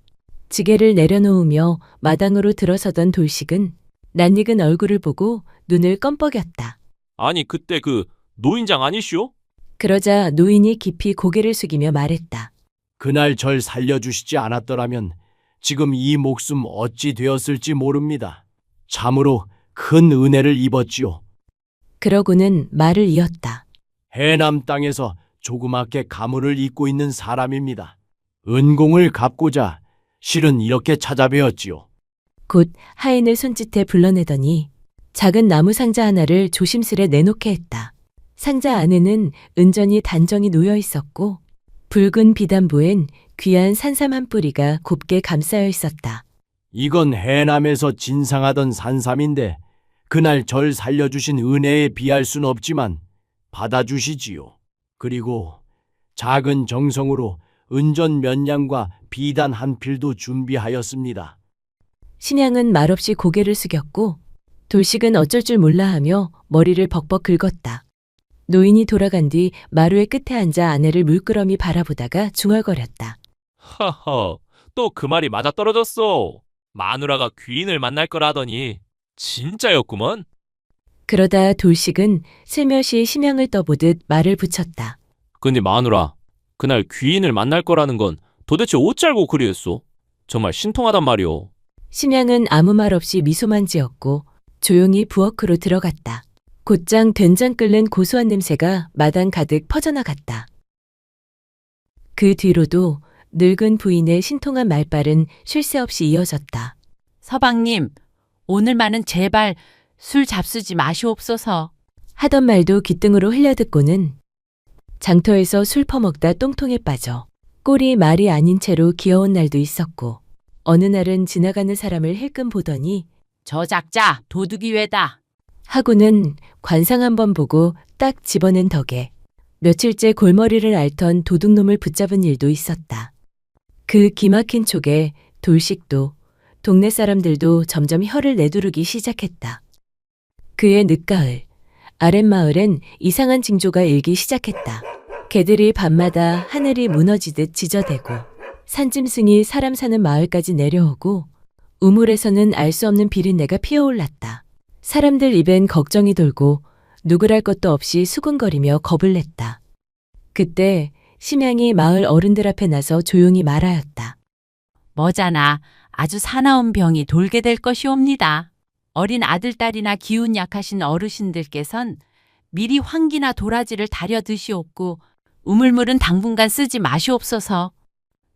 지게를 내려놓으며 마당으로 들어서던 돌식은 낯익은 얼굴을 보고 눈을 껌뻑였다. 아니, 그때 그 노인장 아니시오? 그러자 노인이 깊이 고개를 숙이며 말했다. 그날 절 살려주시지 않았더라면 지금 이 목숨 어찌 되었을지 모릅니다. 참으로 큰 은혜를 입었지요. 그러고는 말을 이었다. 해남 땅에서 조그맣게 가문을 잇고 있는 사람입니다. 은공을 갚고자 실은 이렇게 찾아뵈었지요. 곧 하인을 손짓해 불러내더니 작은 나무 상자 하나를 조심스레 내놓게 했다. 상자 안에는 은전히 단정히 놓여 있었고 붉은 비단보엔 귀한 산삼 한 뿌리가 곱게 감싸여 있었다. 이건 해남에서 진상하던 산삼인데 그날 절 살려주신 은혜에 비할 순 없지만 받아주시지요. 그리고 작은 정성으로 은전 몇 냥과 비단 한 필도 준비하였습니다. 신양은 말없이 고개를 숙였고 돌식은 어쩔 줄 몰라 하며 머리를 벅벅 긁었다. 노인이 돌아간 뒤 마루의 끝에 앉아 아내를 물끄러미 바라보다가 중얼거렸다. 하하, 또 그 말이 맞아떨어졌어. 마누라가 귀인을 만날 거라더니 진짜였구먼. 그러다 돌식은 슬며시 심양을 떠보듯 말을 붙였다. 근데 마누라, 그날 귀인을 만날 거라는 건 도대체 어찌알고 그리 했소? 정말 신통하단 말이오. 심양은 아무 말 없이 미소만 지었고 조용히 부엌으로 들어갔다. 곧장 된장 끓는 고소한 냄새가 마당 가득 퍼져나갔다. 그 뒤로도 늙은 부인의 신통한 말발은 쉴 새 없이 이어졌다. 서방님, 오늘만은 제발 술 잡수지 마시옵소서. 하던 말도 귓등으로 흘려듣고는 장터에서 술 퍼먹다 똥통에 빠져 꼴이 말이 아닌 채로 귀여운 날도 있었고 어느 날은 지나가는 사람을 힐끔 보더니 저 작자 도둑이 왜다. 하고는 관상 한번 보고 딱 집어낸 덕에 며칠째 골머리를 앓던 도둑놈을 붙잡은 일도 있었다. 그 기막힌 촉에 돌식도 동네 사람들도 점점 혀를 내두르기 시작했다. 그의 늦가을 아랫마을엔 이상한 징조가 일기 시작했다. 개들이 밤마다 하늘이 무너지듯 지저대고 산짐승이 사람 사는 마을까지 내려오고 우물에서는 알 수 없는 비린내가 피어올랐다. 사람들 입엔 걱정이 돌고 누구랄 것도 없이 수군거리며 겁을 냈다. 그때 심양이 마을 어른들 앞에 나서 조용히 말하였다. 머자나 아주 사나운 병이 돌게 될 것이옵니다. 어린 아들딸이나 기운 약하신 어르신들께선 미리 황기나 도라지를 달여 드시옵고 우물물은 당분간 쓰지 마시옵소서.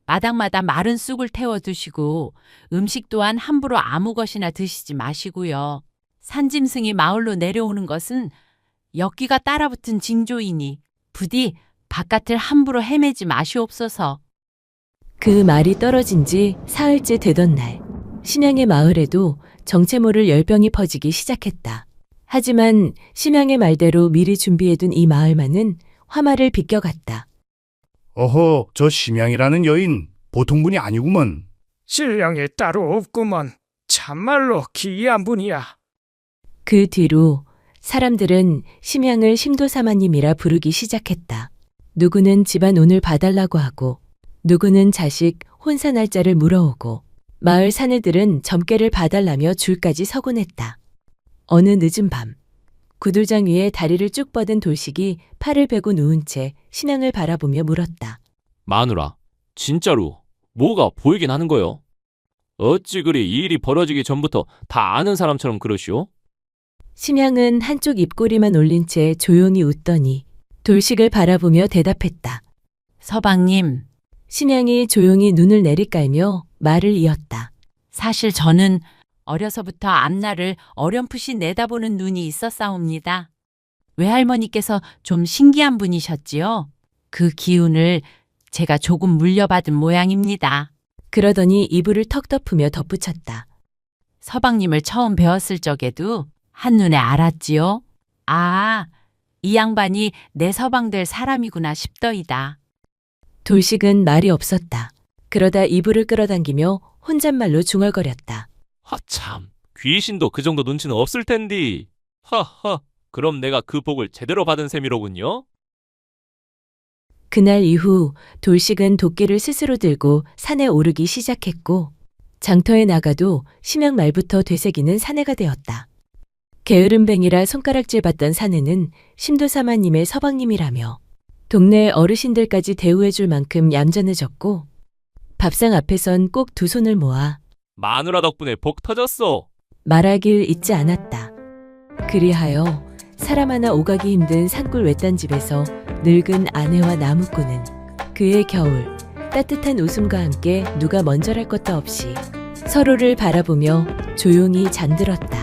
마당마다 마른 쑥을 태워 두시고 음식 또한 함부로 아무 것이나 드시지 마시고요. 산짐승이 마을로 내려오는 것은 역기가 따라붙은 징조이니 부디 바깥을 함부로 헤매지 마시옵소서. 그 말이 떨어진 지 사흘째 되던 날 심양의 마을에도 정체 모를 열병이 퍼지기 시작했다. 하지만 심양의 말대로 미리 준비해둔 이 마을만은 화마를 비껴갔다. 어허, 저 심양이라는 여인 보통 분이 아니구먼. 신령이 따로 없구먼. 참말로 기이한 분이야. 그 뒤로 사람들은 심양을 심도사마님이라 부르기 시작했다. 누구는 집안 운을 봐달라고 하고 누구는 자식 혼사 날짜를 물어오고 마을 사내들은 점괘를 봐달라며 줄까지 서곤 했다. 어느 늦은 밤 구들장 위에 다리를 쭉 뻗은 돌식이 팔을 베고 누운 채 심양을 바라보며 물었다. 마누라, 진짜로 뭐가 보이긴 하는 거요? 어찌 그리 이 일이 벌어지기 전부터 다 아는 사람처럼 그러시오? 심양은 한쪽 입꼬리만 올린 채 조용히 웃더니 돌식을 바라보며 대답했다. 서방님, 심양이 조용히 눈을 내리깔며 말을 이었다. 사실 저는 어려서부터 앞날을 어렴풋이 내다보는 눈이 있었사옵니다. 외할머니께서 좀 신기한 분이셨지요? 그 기운을 제가 조금 물려받은 모양입니다. 그러더니 이불을 턱 덮으며 덧붙였다. 서방님을 처음 배웠을 적에도 한눈에 알았지요? 아, 이 양반이 내 서방 될 사람이구나 싶더이다. 돌식은 말이 없었다. 그러다 이불을 끌어당기며 혼잣말로 중얼거렸다. 하참, 귀신도 그 정도 눈치는 없을 텐디. 하하, 그럼 내가 그 복을 제대로 받은 셈이로군요. 그날 이후 돌식은 도끼를 스스로 들고 산에 오르기 시작했고 장터에 나가도 심양 말부터 되새기는 사내가 되었다. 게으름뱅이라 손가락질 받던 사내는 심도사마님의 서방님이라며 동네 어르신들까지 대우해줄 만큼 얌전해졌고 밥상 앞에선 꼭 두 손을 모아 마누라 덕분에 복 터졌어. 말하길 잊지 않았다. 그리하여 사람 하나 오가기 힘든 산골 외딴집에서 늙은 아내와 나무꾼은 그의 겨울 따뜻한 웃음과 함께 누가 먼저랄 것도 없이 서로를 바라보며 조용히 잠들었다.